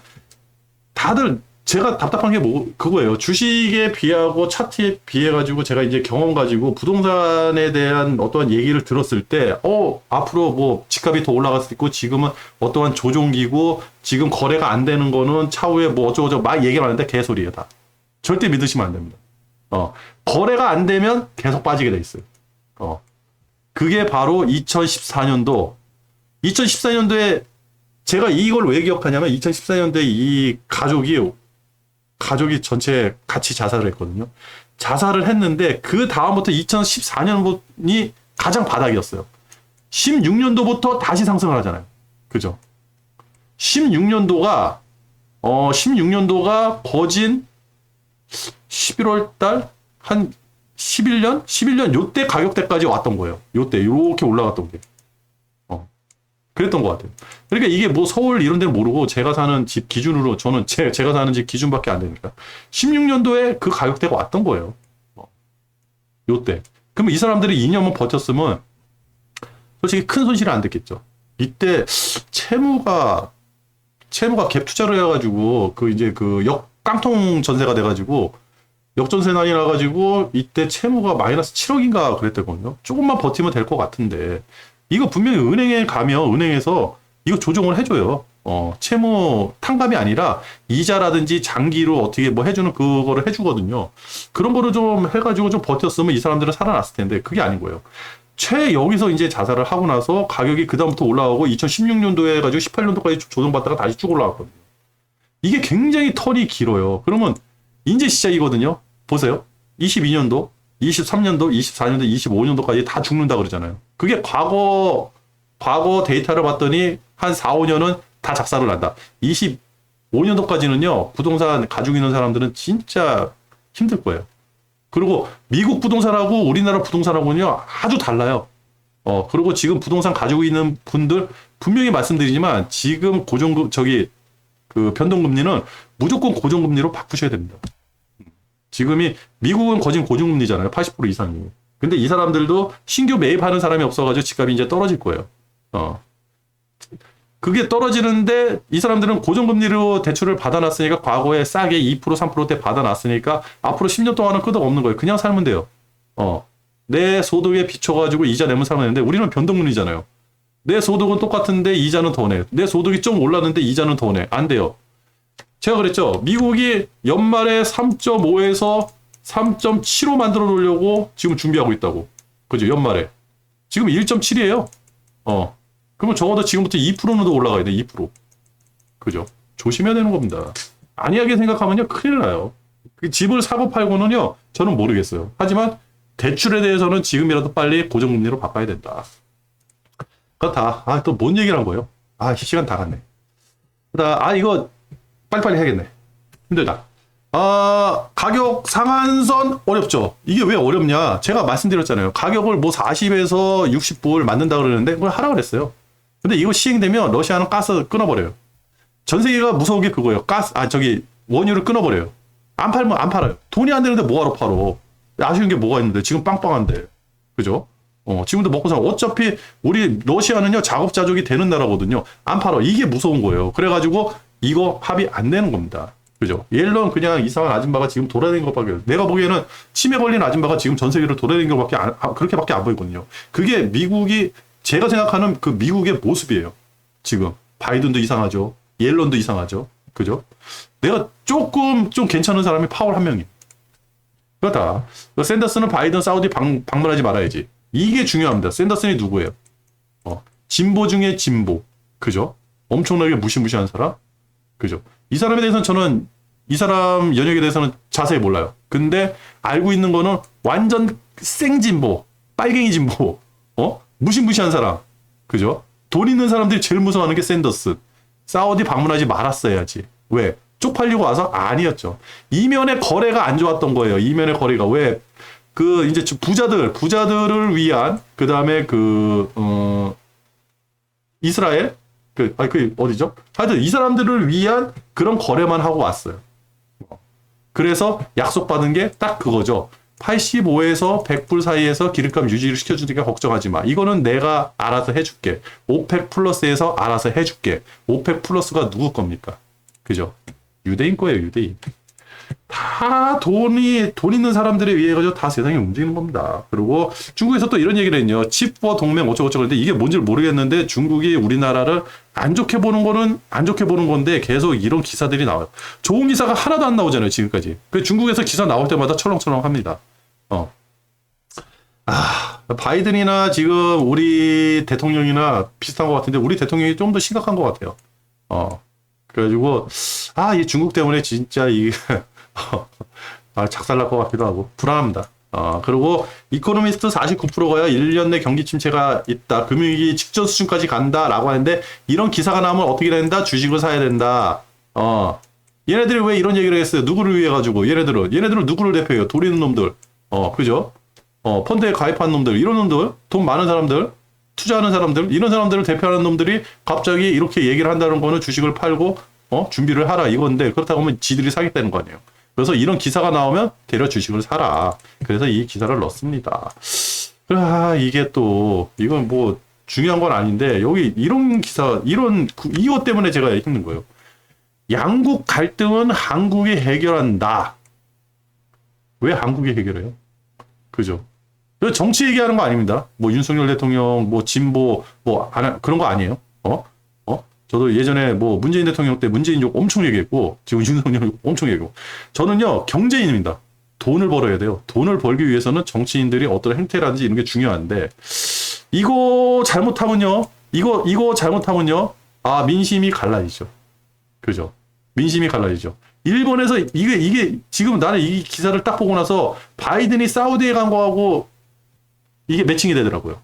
다들 제가 답답한 게 그거예요. 주식에 비하고 차트에 비해가지고 제가 이제 경험 가지고 부동산에 대한 어떠한 얘기를 들었을 때, 앞으로 뭐 집값이 더 올라갈 수 있고 지금은 어떠한 조종기고 지금 거래가 안 되는 거는 차후에 뭐 어쩌고저쩌고 막 얘기를 하는데 개소리예요, 다. 절대 믿으시면 안 됩니다. 거래가 안 되면 계속 빠지게 돼 있어요. 그게 바로 2014년도에 제가 이걸 왜 기억하냐면 2014년도에 이 가족이 전체 같이 자살을 했거든요. 자살을 했는데 그 다음부터 2014년이 가장 바닥이었어요. 16년도부터 다시 상승을 하잖아요. 그죠? 16년도가 거진 11월 달 한 11년 요때 가격대까지 왔던 거예요. 요때 이렇게 올라갔던 게. 그랬던 것 같아요. 그러니까 이게 뭐 서울 이런 데는 모르고 제가 사는 집 기준으로 저는 제가 사는 집 기준밖에 안 되니까 16년도에 그 가격대가 왔던 거예요. 요때. 그러면 이 사람들이 2년만 버텼으면 솔직히 큰 손실은 안 됐겠죠. 이때 채무가 갭 투자를 해가지고 그 깡통 전세가 돼가지고 역전세난이 나가지고 이때 채무가 마이너스 7억인가 그랬거든요. 조금만 버티면 될 것 같은데 이거 분명히 은행에 가면 은행에서 이거 조정을 해줘요. 채무 탕감이 아니라 이자라든지 장기로 어떻게 뭐 해주는 그거를 해주거든요. 그런 거를 좀 해가지고 좀 버텼으면 이 사람들은 살아났을 텐데 그게 아닌 거예요. 여기서 이제 자살을 하고 나서 가격이 그다음부터 올라가고 2016년도에 해가지고 18년도까지 조정받다가 다시 쭉 올라갔거든요. 이게 굉장히 턴이 길어요. 그러면 이제 시작이거든요. 보세요. 22년도, 23년도, 24년도, 25년도까지 다 죽는다 그러잖아요. 그게 과거 데이터를 봤더니 한 4, 5년은 다 작살을 난다. 25년도까지는요. 부동산 가지고 있는 사람들은 진짜 힘들 거예요. 그리고 미국 부동산하고 우리나라 부동산하고는요. 아주 달라요. 그리고 지금 부동산 가지고 있는 분들 분명히 말씀드리지만 지금 그 변동금리는 무조건 고정금리로 바꾸셔야 됩니다. 지금이 미국은 거진 고정금리잖아요. 80% 이상이. 근데 이 사람들도 신규 매입하는 사람이 없어가지고 집값이 이제 떨어질 거예요. 그게 떨어지는데 이 사람들은 고정금리로 대출을 받아놨으니까 과거에 싸게 2% 3%대 받아놨으니까 앞으로 10년 동안은 끄덕없는 거예요. 그냥 살면 돼요. 내 소득에 비춰가지고 이자 내면 살아내는데 우리는 변동률이잖아요. 내 소득은 똑같은데 이자는 더 내. 내 소득이 좀 올랐는데 이자는 더 내. 안 돼요. 제가 그랬죠. 미국이 연말에 3.5에서 3.75 만들어 놓으려고 지금 준비하고 있다고. 그죠? 연말에. 지금 1.7이에요. 그러면 적어도 지금부터 2%는 더 올라가야 돼. 2%. 그죠? 조심해야 되는 겁니다. 안이하게 생각하면요. 큰일 나요. 그 집을 사고 팔고는요. 저는 모르겠어요. 하지만 대출에 대해서는 지금이라도 빨리 고정금리로 바꿔야 된다. 그렇다. 또 뭔 얘기를 한 거예요? 시간 다 갔네. 이거 빨리빨리 해야겠네. 힘들다. 가격 상한선 어렵죠. 이게 왜 어렵냐? 제가 말씀드렸잖아요. 가격을 뭐 40에서 60불 맞는다 그러는데 그걸 하라 그랬어요. 근데 이거 시행되면 러시아는 가스 끊어버려요. 전 세계가 무서운 게 그거예요. 원유를 끊어버려요. 안 팔면 안 팔아요. 돈이 안 되는데 뭐하러 팔어? 아쉬운 게 뭐가 있는데 지금 빵빵한데. 그죠? 지금도 먹고 살아. 어차피 우리 러시아는요 자급자족이 되는 나라거든요. 안 팔아. 이게 무서운 거예요. 그래가지고 이거 합의 안 되는 겁니다. 그죠? 옐런 그냥 이상한 아줌마가 지금 돌아다니는 것밖에, 내가 보기에는 치매 걸린 아줌마가 지금 전 세계로 돌아다니는 것밖에 그렇게밖에 안 보이거든요. 그게 미국이, 제가 생각하는 그 미국의 모습이에요. 지금. 바이든도 이상하죠. 옐런도 이상하죠. 그죠? 내가 조금 좀 괜찮은 사람이 파월 한 명이에요. 그렇다. 샌더스는 바이든 사우디 방문하지 말아야지. 이게 중요합니다. 샌더슨이 누구예요? 진보 중에 진보. 그죠? 엄청나게 무시무시한 사람? 그죠? 이 사람에 대해서는 저는 이 사람 연역에 대해서는 자세히 몰라요. 근데 알고 있는 거는 완전 생진보, 빨갱이 진보, 무시무시한 사람. 그죠? 돈 있는 사람들이 제일 무서워하는 게 샌더슨. 사우디 방문하지 말았어야지. 왜? 쪽팔리고 와서? 아니었죠. 이면의 거래가 안 좋았던 거예요. 이면의 거래가. 왜? 이제 부자들을 위한, 그 다음에 이스라엘? 어디죠? 하여튼 이 사람들을 위한 그런 거래만 하고 왔어요. 그래서 약속받은 게 딱 그거죠. 85에서 100불 사이에서 기름값 유지를 시켜주니까 걱정하지 마. 이거는 내가 알아서 해줄게. 오펙 플러스에서 알아서 해줄게. 오펙 플러스가 누구 겁니까? 그죠? 유대인 거예요, 유대인. 다 돈 있는 사람들에 의해 가지고 다 세상이 움직이는 겁니다. 그리고 중국에서 또 이런 얘기를 했네요. 칩과 동맹 어쩌고저쩌고 근데 이게 뭔지 모르겠는데 중국이 우리나라를 안 좋게 보는 거는 안 좋게 보는 건데 계속 이런 기사들이 나와요. 좋은 기사가 하나도 안 나오잖아요, 지금까지. 그 중국에서 기사 나올 때마다 철렁철렁 합니다. 바이든이나 지금 우리 대통령이나 비슷한 것 같은데 우리 대통령이 좀 더 심각한 것 같아요. 그래가지고 이 중국 때문에 진짜 작살날 것 같기도 하고 불안합니다. 그리고 이코노미스트 49%가요 1년 내 경기 침체가 있다. 금융위기 직전 수준까지 간다라고 하는데 이런 기사가 나오면 어떻게 된다? 주식을 사야 된다. 얘네들이 왜 이런 얘기를 했어요? 누구를 위해 가지고 얘네들은 누구를 대표해요? 돈 있는 놈들. 그죠? 펀드에 가입한 놈들, 이런 놈들, 돈 많은 사람들, 투자하는 사람들, 이런 사람들을 대표하는 놈들이 갑자기 이렇게 얘기를 한다는 거는 주식을 팔고 준비를 하라 이건데 그렇다고 하면 지들이 사겠다는 거 아니에요. 그래서 이런 기사가 나오면 되려 주식을 사라. 그래서 이 기사를 넣습니다. 이게 또 이건 뭐 중요한 건 아닌데 여기 이런 기사 이것 때문에 제가 힘든 거예요. 양국 갈등은 한국이 해결한다. 왜 한국이 해결해요? 그죠? 정치 얘기하는 거 아닙니다. 뭐 윤석열 대통령, 뭐 진보, 그런 거 아니에요. 저도 예전에 뭐 문재인 대통령 때 문재인 욕 엄청 얘기했고 지금 윤석열 욕 엄청 얘기하고 저는요 경제인입니다. 돈을 벌어야 돼요. 돈을 벌기 위해서는 정치인들이 어떤 행태라든지 이런 게 중요한데 이거 잘못하면요 민심이 갈라지죠. 그죠? 민심이 갈라지죠. 일본에서 이게 지금 나는 이 기사를 딱 보고 나서 바이든이 사우디에 간 거하고 이게 매칭이 되더라고요.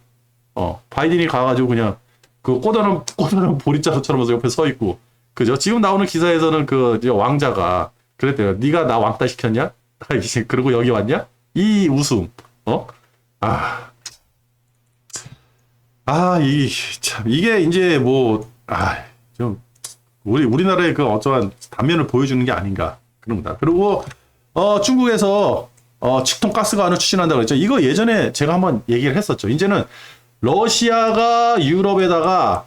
바이든이 가가지고 그냥 그 꼬다는 보리자루처럼 옆에 서 있고, 그죠? 지금 나오는 기사에서는 왕자가 그랬대요. 네가 나 왕따 시켰냐? 그리고 여기 왔냐? 이 웃음, 이게 이제 좀 우리나라의 그 어떠한 단면을 보여주는 게 아닌가 그럽니다. 그리고 중국에서 직통 가스관을 추진한다고 그랬죠. 이거 예전에 제가 한번 얘기를 했었죠. 이제는 러시아가 유럽에다가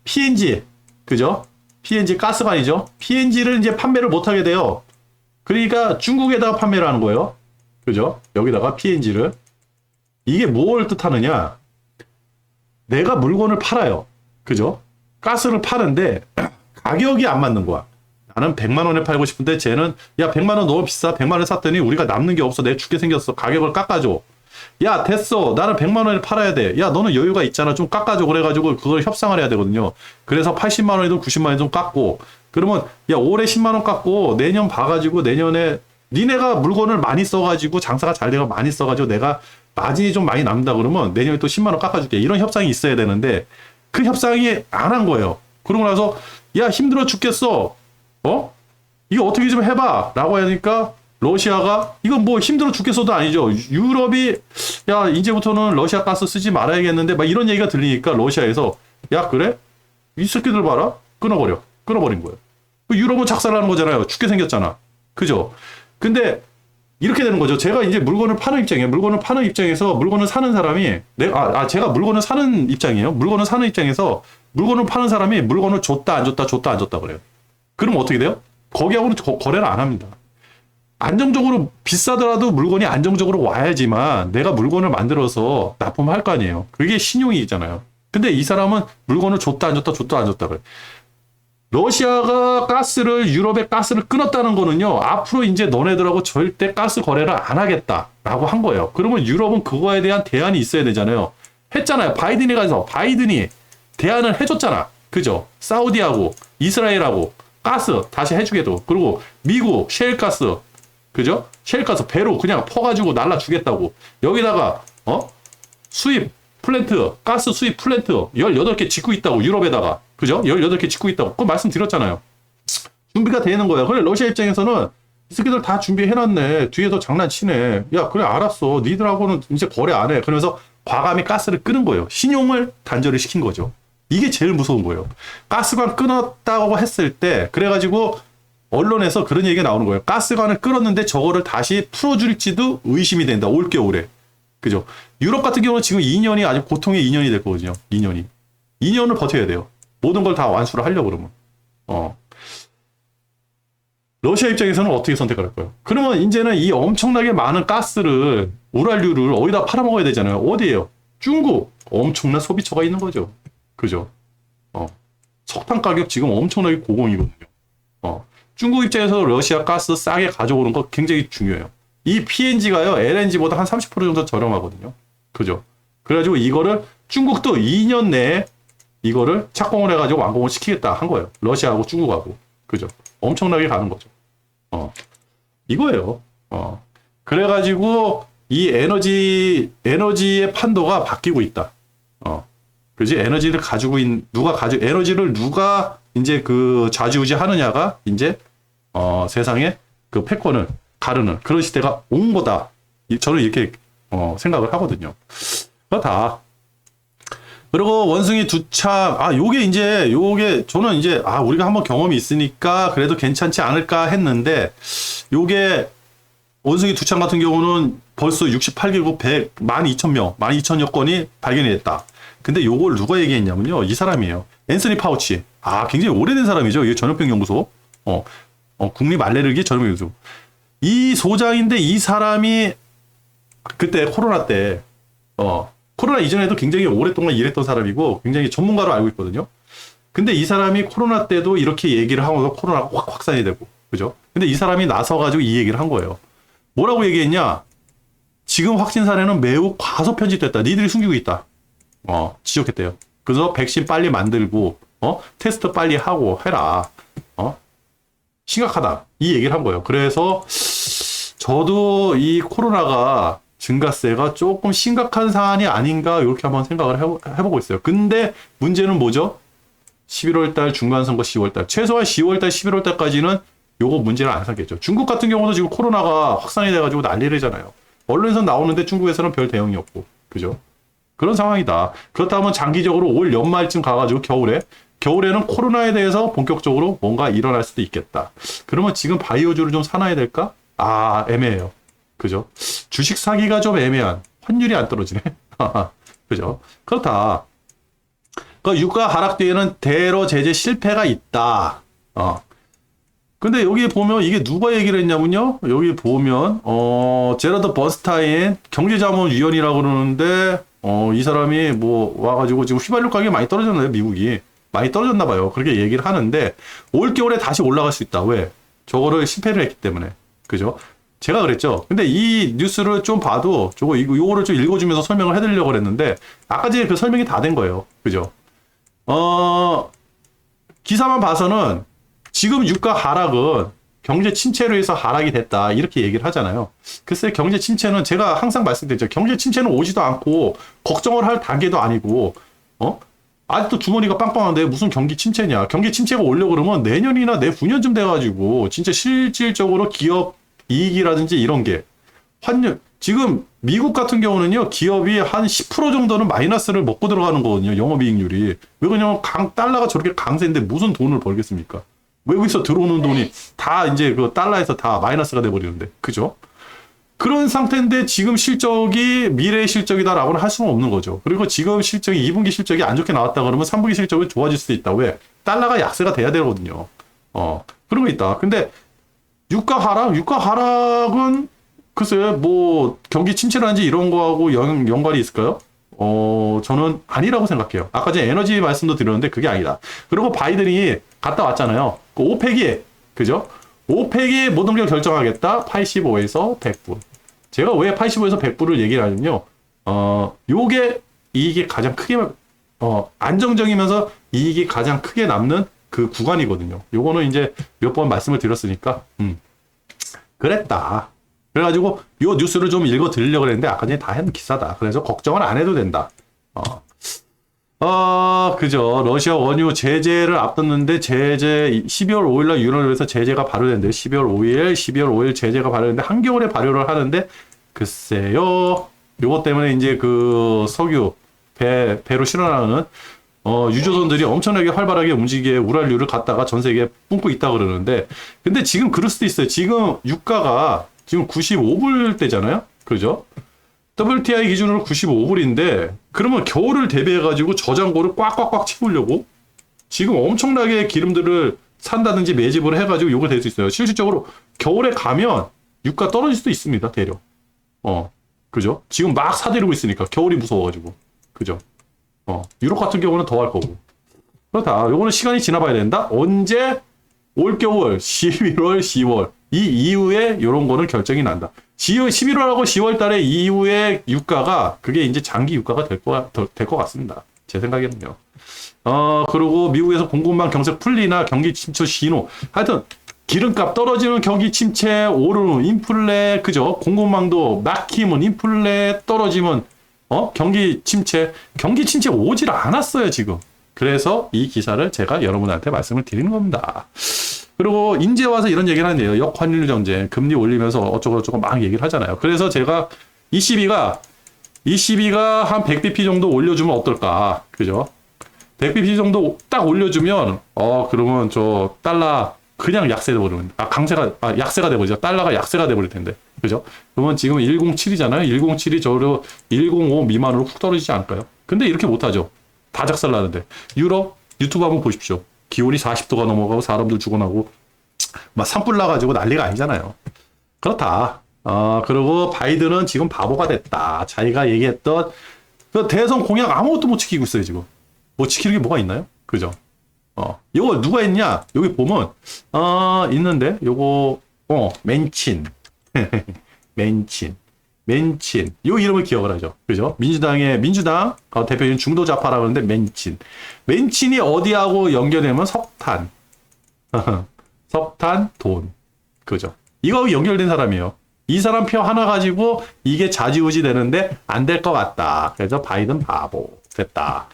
PNG, 그죠? PNG 가스관이죠. PNG를 이제 판매를 못하게 돼요. 그러니까 중국에다가 판매를 하는 거예요. 그죠? 여기다가 PNG를. 이게 뭘 뜻하느냐? 내가 물건을 팔아요. 그죠? 가스를 파는데 가격이 안 맞는 거야. 나는 100만 원에 팔고 싶은데 쟤는 야 100만 원 너무 비싸. 100만 원에 샀더니 우리가 남는 게 없어. 내가 죽게 생겼어. 가격을 깎아줘. 야 됐어. 나는 100만 원에 팔아야 돼. 야 너는 여유가 있잖아. 좀 깎아줘. 그래가지고 그걸 협상을 해야 되거든요. 그래서 80만 원이든 90만 원이든 좀 깎고 그러면 야 올해 10만 원 깎고 내년 봐가지고 내년에 니네가 물건을 많이 써가지고 장사가 잘 되고 많이 써가지고 내가 마진이 좀 많이 남다 그러면 내년에 또 10만 원 깎아줄게. 이런 협상이 있어야 되는데 그 협상이 안 한 거예요. 그러고 나서 야 힘들어 죽겠어. 어? 이거 어떻게 좀 해봐. 라고 하니까 러시아가 이건 뭐 힘들어 죽겠어도 아니죠. 유럽이 야 이제부터는 러시아 가스 쓰지 말아야겠는데 막 이런 얘기가 들리니까 러시아에서 야 그래? 이 새끼들 봐라. 끊어버린 거예요. 유럽은 작살나는 거잖아요. 죽게 생겼잖아. 그죠? 근데 이렇게 되는 거죠. 제가 이제 물건을 파는 입장이에요. 물건을 파는 입장에서 물건을 사는 사람이 제가 물건을 사는 입장이에요. 물건을 사는 입장에서 물건을 파는 사람이 물건을 줬다 안 줬다 줬다 안 줬다 그래요. 그럼 어떻게 돼요? 거기하고는 거래를 안 합니다. 안정적으로 비싸더라도 물건이 안정적으로 와야지만 내가 물건을 만들어서 납품할 거 아니에요. 그게 신용이잖아요. 근데 이 사람은 물건을 줬다 안 줬다 줬다 안 줬다 그래. 러시아가 유럽의 가스를 끊었다는 거는요, 앞으로 이제 너네들하고 절대 가스 거래를 안 하겠다라고 한 거예요. 그러면 유럽은 그거에 대한 대안이 있어야 되잖아요. 했잖아요. 바이든이 대안을 해줬잖아. 그죠? 사우디하고 이스라엘하고 가스 다시 해주게도. 그리고 미국 셰일가스, 그죠? 셰일가스 배로 그냥 퍼가지고 날라주겠다고. 여기다가 수입 플랜트, 가스 수입 플랜트 18개 짓고 있다고 유럽에다가. 그죠? 18개 짓고 있다고. 그거 말씀드렸잖아요. 준비가 되는 거야. 그래, 러시아 입장에서는 이 새끼들 다 준비해놨네. 뒤에서 장난치네. 야, 그래, 알았어. 니들하고는 이제 거래 안 해. 그러면서 과감히 가스를 끄는 거예요. 신용을 단절을 시킨 거죠. 이게 제일 무서운 거예요. 가스관 끊었다고 했을 때, 그래가지고 언론에서 그런 얘기가 나오는 거예요. 가스관을 끊었는데 저거를 다시 풀어줄지도 의심이 된다. 올겨울에. 그죠? 유럽 같은 경우는 지금 2년이 아주 고통의 2년이 될 거거든요. 2년이. 2년을 버텨야 돼요. 모든 걸 다 완수를 하려고 그러면. 러시아 입장에서는 어떻게 선택을 할까요? 그러면 이제는 이 엄청나게 많은 가스를, 우랄유를 어디다 팔아먹어야 되잖아요. 어디에요? 중국. 엄청난 소비처가 있는 거죠. 그죠? 석탄 가격 지금 엄청나게 고공이거든요. 중국 입장에서 러시아 가스 싸게 가져오는 거 굉장히 중요해요. 이 PNG가요, LNG보다 한 30% 정도 저렴하거든요. 그죠? 그래가지고 이거를 중국도 2년 내에 이거를 착공을 해가지고 완공을 시키겠다 한 거예요. 러시아하고 중국하고. 그죠? 엄청나게 가는 거죠. 이거예요. 그래가지고 이 에너지의 판도가 바뀌고 있다. 그지? 에너지를 누가 이제 그 좌지우지 하느냐가 이제, 세상에 그 패권을 가르는 그런 시대가 온 거다. 저는 이렇게, 생각을 하거든요. 그렇다. 그리고 원숭이 두창, 요게, 저는 이제, 우리가 한번 경험이 있으니까 그래도 괜찮지 않을까 했는데, 요게, 원숭이 두창 같은 경우는 벌써 68개국 12,000명, 12,000여 건이 발견이 됐다. 근데 요걸 누가 얘기했냐면요. 이 사람이에요. 앤서니 파우치. 굉장히 오래된 사람이죠. 이 전염병 연구소. 국립 알레르기 전염병 연구소. 이 소장인데 이 사람이 그때 코로나 때, 코로나 이전에도 굉장히 오랫동안 일했던 사람이고 굉장히 전문가로 알고 있거든요. 근데 이 사람이 코로나 때도 이렇게 얘기를 하면서 코로나가 확 확산이 되고, 그죠? 근데 이 사람이 나서가지고 이 얘기를 한 거예요. 뭐라고 얘기했냐? 지금 확진 사례는 매우 과소 편집됐다. 니들이 숨기고 있다. 지적했대요. 그래서 백신 빨리 만들고, 테스트 빨리 하고 해라. 심각하다. 이 얘기를 한 거예요. 그래서 저도 이 코로나가 증가세가 조금 심각한 사안이 아닌가 이렇게 한번 생각을 해보고 있어요. 근데 문제는 뭐죠? 11월달 중간선거 10월달 최소한 10월달 11월달까지는 요거 문제는 안 생겼죠. 중국 같은 경우도 지금 코로나가 확산이 돼가지고 난리래잖아요. 언론에서 나오는데 중국에서는 별 대응이 없고, 그죠? 그런 상황이다. 그렇다면 장기적으로 올 연말쯤 가가지고 겨울에는 코로나에 대해서 본격적으로 뭔가 일어날 수도 있겠다. 그러면 지금 바이오주를 좀 사놔야 될까? 애매해요. 그죠? 주식 사기가 좀 애매한. 환율이 안 떨어지네. 그죠? 그렇다. 그 유가 하락 뒤에는 대러 제재 실패가 있다. 근데 여기 보면 이게 누가 얘기를 했냐면요. 여기 보면 제라드 번스타인 경제자문위원이라고 그러는데 이 사람이 뭐 와가지고 지금 휘발유 가격이 많이 떨어졌나요? 미국이 많이 떨어졌나 봐요. 그렇게 얘기를 하는데 올겨울에 다시 올라갈 수 있다. 왜? 저거를 실패를 했기 때문에. 그죠? 제가 그랬죠. 근데 이 뉴스를 좀 봐도 요거를 좀 읽어주면서 설명을 해드리려고 그랬는데 아까 전에 그 설명이 다 된 거예요. 그죠? 기사만 봐서는 지금 유가 하락은 경제 침체로 해서 하락이 됐다. 이렇게 얘기를 하잖아요. 글쎄 경제 침체는 제가 항상 말씀드렸죠. 경제 침체는 오지도 않고 걱정을 할 단계도 아니고 아직도 주머니가 빵빵한데 무슨 경기 침체냐. 경기 침체가 오려고 그러면 내년이나 내후년쯤 돼가지고 진짜 실질적으로 기업 이익이라든지 이런 게 지금 미국 같은 경우는요. 기업이 한 10% 정도는 마이너스를 먹고 들어가는 거거든요. 영업이익률이. 왜 그러냐면 달러가 저렇게 강세인데 무슨 돈을 벌겠습니까? 외국에서 들어오는 돈이 다 이제 그 달러에서 다 마이너스가 돼버리는데. 그죠? 그런 상태인데 지금 실적이 미래의 실적이다라고는 할 수는 없는 거죠. 그리고 지금 실적이 2분기 실적이 안 좋게 나왔다 그러면 3분기 실적이 좋아질 수도 있다. 왜? 달러가 약세가 돼야 되거든요. 그런 거 있다. 근데 유가 하락은 글쎄 뭐 경기 침체라든지 이런 거하고 연관이 있을까요? 저는 아니라고 생각해요. 아까 전에 에너지 말씀도 드렸는데 그게 아니다. 그리고 바이든이 갔다 왔잖아요. 그 오펙이 그죠? 오펙이 모든 걸 결정하겠다. 85에서 100불. 제가 왜 85에서 100불을 얘기를 하냐면요. 요게 이익이 가장 크게 안정적이면서 이익이 가장 크게 남는 그 구간이거든요. 요거는 이제 몇 번 말씀을 드렸으니까 그랬다. 그래가지고 요 뉴스를 좀 읽어 드리려고 했는데 아까 전에 다 한 기사다. 그래서 걱정을 안 해도 된다. 그죠. 러시아 원유 제재를 앞뒀는데 제재 12월 5일날 유럽에서 제재가 발효됐는데 12월 5일 제재가 발효됐는데 한겨울에 발효를 하는데 글쎄요. 요것 때문에 이제 그 석유 배로 실어나가는 유조선들이 엄청나게 활발하게 움직이게 우랄유를 갖다가 전 세계에 뿜고 있다 그러는데 근데 지금 그럴 수도 있어요. 지금 유가가 지금 95불대잖아요. 그죠? WTI 기준으로 95불인데 그러면 겨울을 대비해가지고 저장고를 꽉꽉꽉 채우려고 지금 엄청나게 기름들을 산다든지 매집을 해가지고 요걸 될 수 있어요. 실질적으로 겨울에 가면 유가 떨어질 수도 있습니다. 대략. 그죠? 지금 막 사들이고 있으니까 겨울이 무서워가지고. 그죠? 유럽 같은 경우는 더 할 거고. 그렇다. 요거는 시간이 지나봐야 된다. 언제? 올겨울 11월, 10월 이 이후에 요런 거는 결정이 난다. 11월하고 10월 달에 이후에 유가가 그게 이제 장기 유가가 될 것 같습니다. 제 생각에는요. 그리고 미국에서 공급망 경색 풀리나 경기 침체 신호. 하여튼 기름값 떨어지는 경기 침체 오르는 인플레 그죠? 공급망도 막히면 인플레 떨어지면 경기 침체 오질 않았어요, 지금. 그래서 이 기사를 제가 여러분한테 말씀을 드리는 겁니다. 그리고 이제 와서 이런 얘기를 하네요. 역환율 전쟁, 금리 올리면서 어쩌고저쩌고 막 얘기를 하잖아요. 그래서 제가 ECB가 한 100bp 정도 올려주면 어떨까? 그죠? 100bp 정도 딱 올려주면, 그러면 저 달러 그냥 약세돼 버리면, 약세가 돼 버리죠. 달러가 약세가 돼 버릴 텐데. 그죠? 그러면 지금 107이잖아요. 107이 저로 105 미만으로 훅 떨어지지 않을까요? 근데 이렇게 못하죠. 다 작살나는데. 유럽 유튜브 한번 보십시오. 기온이 40도가 넘어가고 사람들 죽어나고 막 산불 나가지고 난리가 아니잖아요. 그렇다. 그리고 바이든은 지금 바보가 됐다. 자기가 얘기했던 그 대선 공약 아무것도 못 지키고 있어요, 지금. 뭐 지키는 게 뭐가 있나요? 그죠? 요거 누가 했냐? 여기 보면, 있는데, 요거, 맨친. 맨친. 요 이름을 기억을 하죠. 그죠? 민주당 대표인 중도좌파라고 하는데 맨친이 어디하고 연결되면 석탄. 석탄, 돈. 그죠? 이거 연결된 사람이에요. 이 사람 표 하나 가지고 이게 좌지우지 되는데 안 될 것 같다. 그래서 바이든 바보 됐다.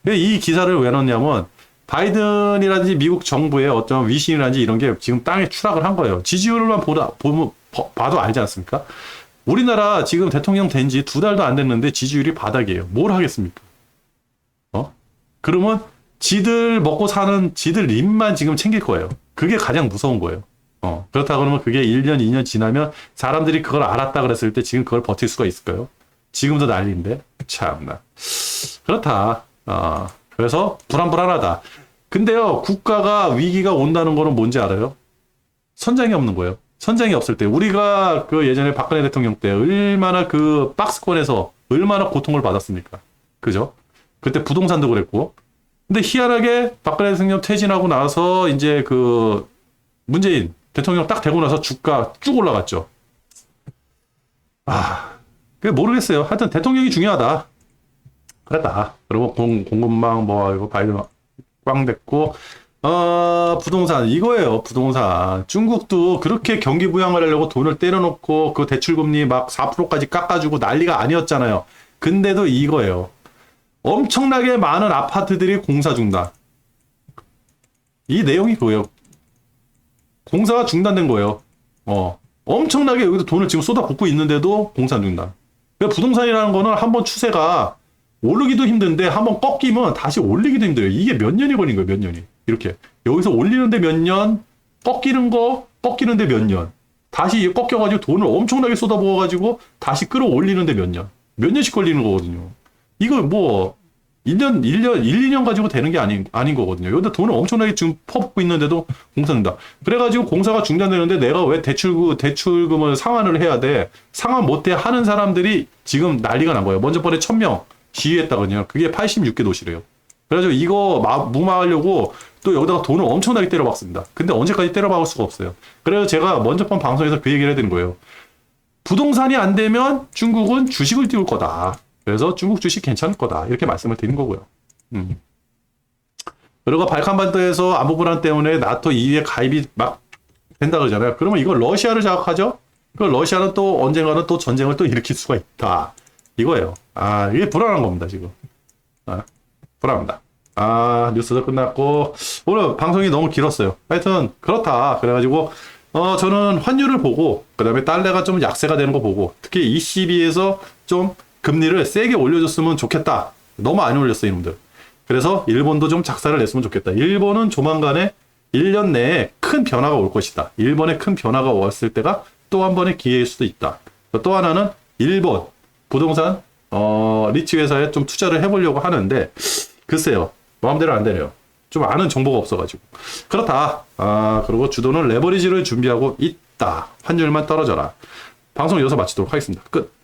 이 기사를 왜 넣냐면 바이든이라든지 미국 정부의 어떤 위신이라든지 이런 게 지금 땅에 추락을 한 거예요. 지지율만 봐도 알지 않습니까? 우리나라 지금 대통령 된 지 2달도 안 됐는데 지지율이 바닥이에요. 뭘 하겠습니까? 그러면 지들 먹고 사는 지들 입만 지금 챙길 거예요. 그게 가장 무서운 거예요. 그렇다 그러면 그게 1년, 2년 지나면 사람들이 그걸 알았다 그랬을 때 지금 그걸 버틸 수가 있을까요? 지금도 난리인데. 참나. 그렇다. 그래서 불안불안하다. 근데요, 국가가 위기가 온다는 거는 뭔지 알아요? 선장이 없는 거예요. 선장이 없을 때 우리가 그 예전에 박근혜 대통령 때 얼마나 그 박스권에서 얼마나 고통을 받았습니까? 그죠? 그때 부동산도 그랬고. 근데 희한하게 박근혜 대통령 퇴진하고 나서 이제 그 문재인 대통령 딱 되고 나서 주가 쭉 올라갔죠. 그게 모르겠어요. 하여튼 대통령이 중요하다. 그랬다. 그리고 공급망 뭐 이거 바이든 꽝 됐고 부동산 이거예요. 부동산 중국도 그렇게 경기 부양을 하려고 돈을 때려놓고 그 대출금리 막 4%까지 깎아주고 난리가 아니었잖아요. 근데도 이거예요. 엄청나게 많은 아파트들이 공사 중단. 이 내용이 그거예요. 공사가 중단된 거예요. 엄청나게 여기서 돈을 지금 쏟아붓고 있는데도 공사 중단. 그러니까 부동산이라는 거는 한번 추세가 오르기도 힘든데 한번 꺾이면 다시 올리기도 힘들어요. 이게 몇 년이 걸린 거예요, 몇 년이. 이렇게. 여기서 올리는데 몇 년, 꺾이는데 몇 년. 다시 꺾여가지고 돈을 엄청나게 쏟아부어가지고 다시 끌어올리는데 몇 년. 몇 년씩 걸리는 거거든요. 이거 뭐, 1, 2년 가지고 되는 게 아닌 거거든요. 여기다 돈을 엄청나게 지금 퍼붓고 있는데도 공사된다. 그래가지고 공사가 중단되는데 내가 왜 대출금을 상환을 해야 돼? 상환 못해 하는 사람들이 지금 난리가 난 거예요. 먼저 번에 1000명 시위했다거든요. 그게 86개 도시래요. 그래가지고 이거 무마하려고 또 여기다가 돈을 엄청나게 때려박습니다. 근데 언제까지 때려박을 수가 없어요. 그래서 제가 먼저 번 방송에서 그 얘기를 해드린 거예요. 부동산이 안 되면 중국은 주식을 띄울 거다. 그래서 중국 주식 괜찮을 거다. 이렇게 말씀을 드린 거고요. 그리고 발칸반도에서 안보 불안 때문에 나토 EU에 가입이 막 된다 그러잖아요. 그러면 이거 러시아를 자극하죠? 그 러시아는 또 언젠가는 또 전쟁을 또 일으킬 수가 있다. 이거예요. 이게 불안한 겁니다, 지금. 불안합니다. 뉴스도 끝났고, 오늘 방송이 너무 길었어요. 하여튼, 그렇다. 그래가지고, 저는 환율을 보고, 그 다음에 달러가 좀 약세가 되는 거 보고, 특히 ECB에서 좀 금리를 세게 올려줬으면 좋겠다. 너무 안 올렸어, 이놈들. 그래서 일본도 좀 작사를 냈으면 좋겠다. 일본은 조만간에 1년 내에 큰 변화가 올 것이다. 일본에 큰 변화가 왔을 때가 또 한 번의 기회일 수도 있다. 또 하나는 일본 부동산 리츠 회사에 좀 투자를 해보려고 하는데 글쎄요. 마음대로 안 되네요. 좀 아는 정보가 없어가지고. 그렇다. 그리고 주도는 레버리지를 준비하고 있다. 환율만 떨어져라. 방송 여기서 마치도록 하겠습니다. 끝.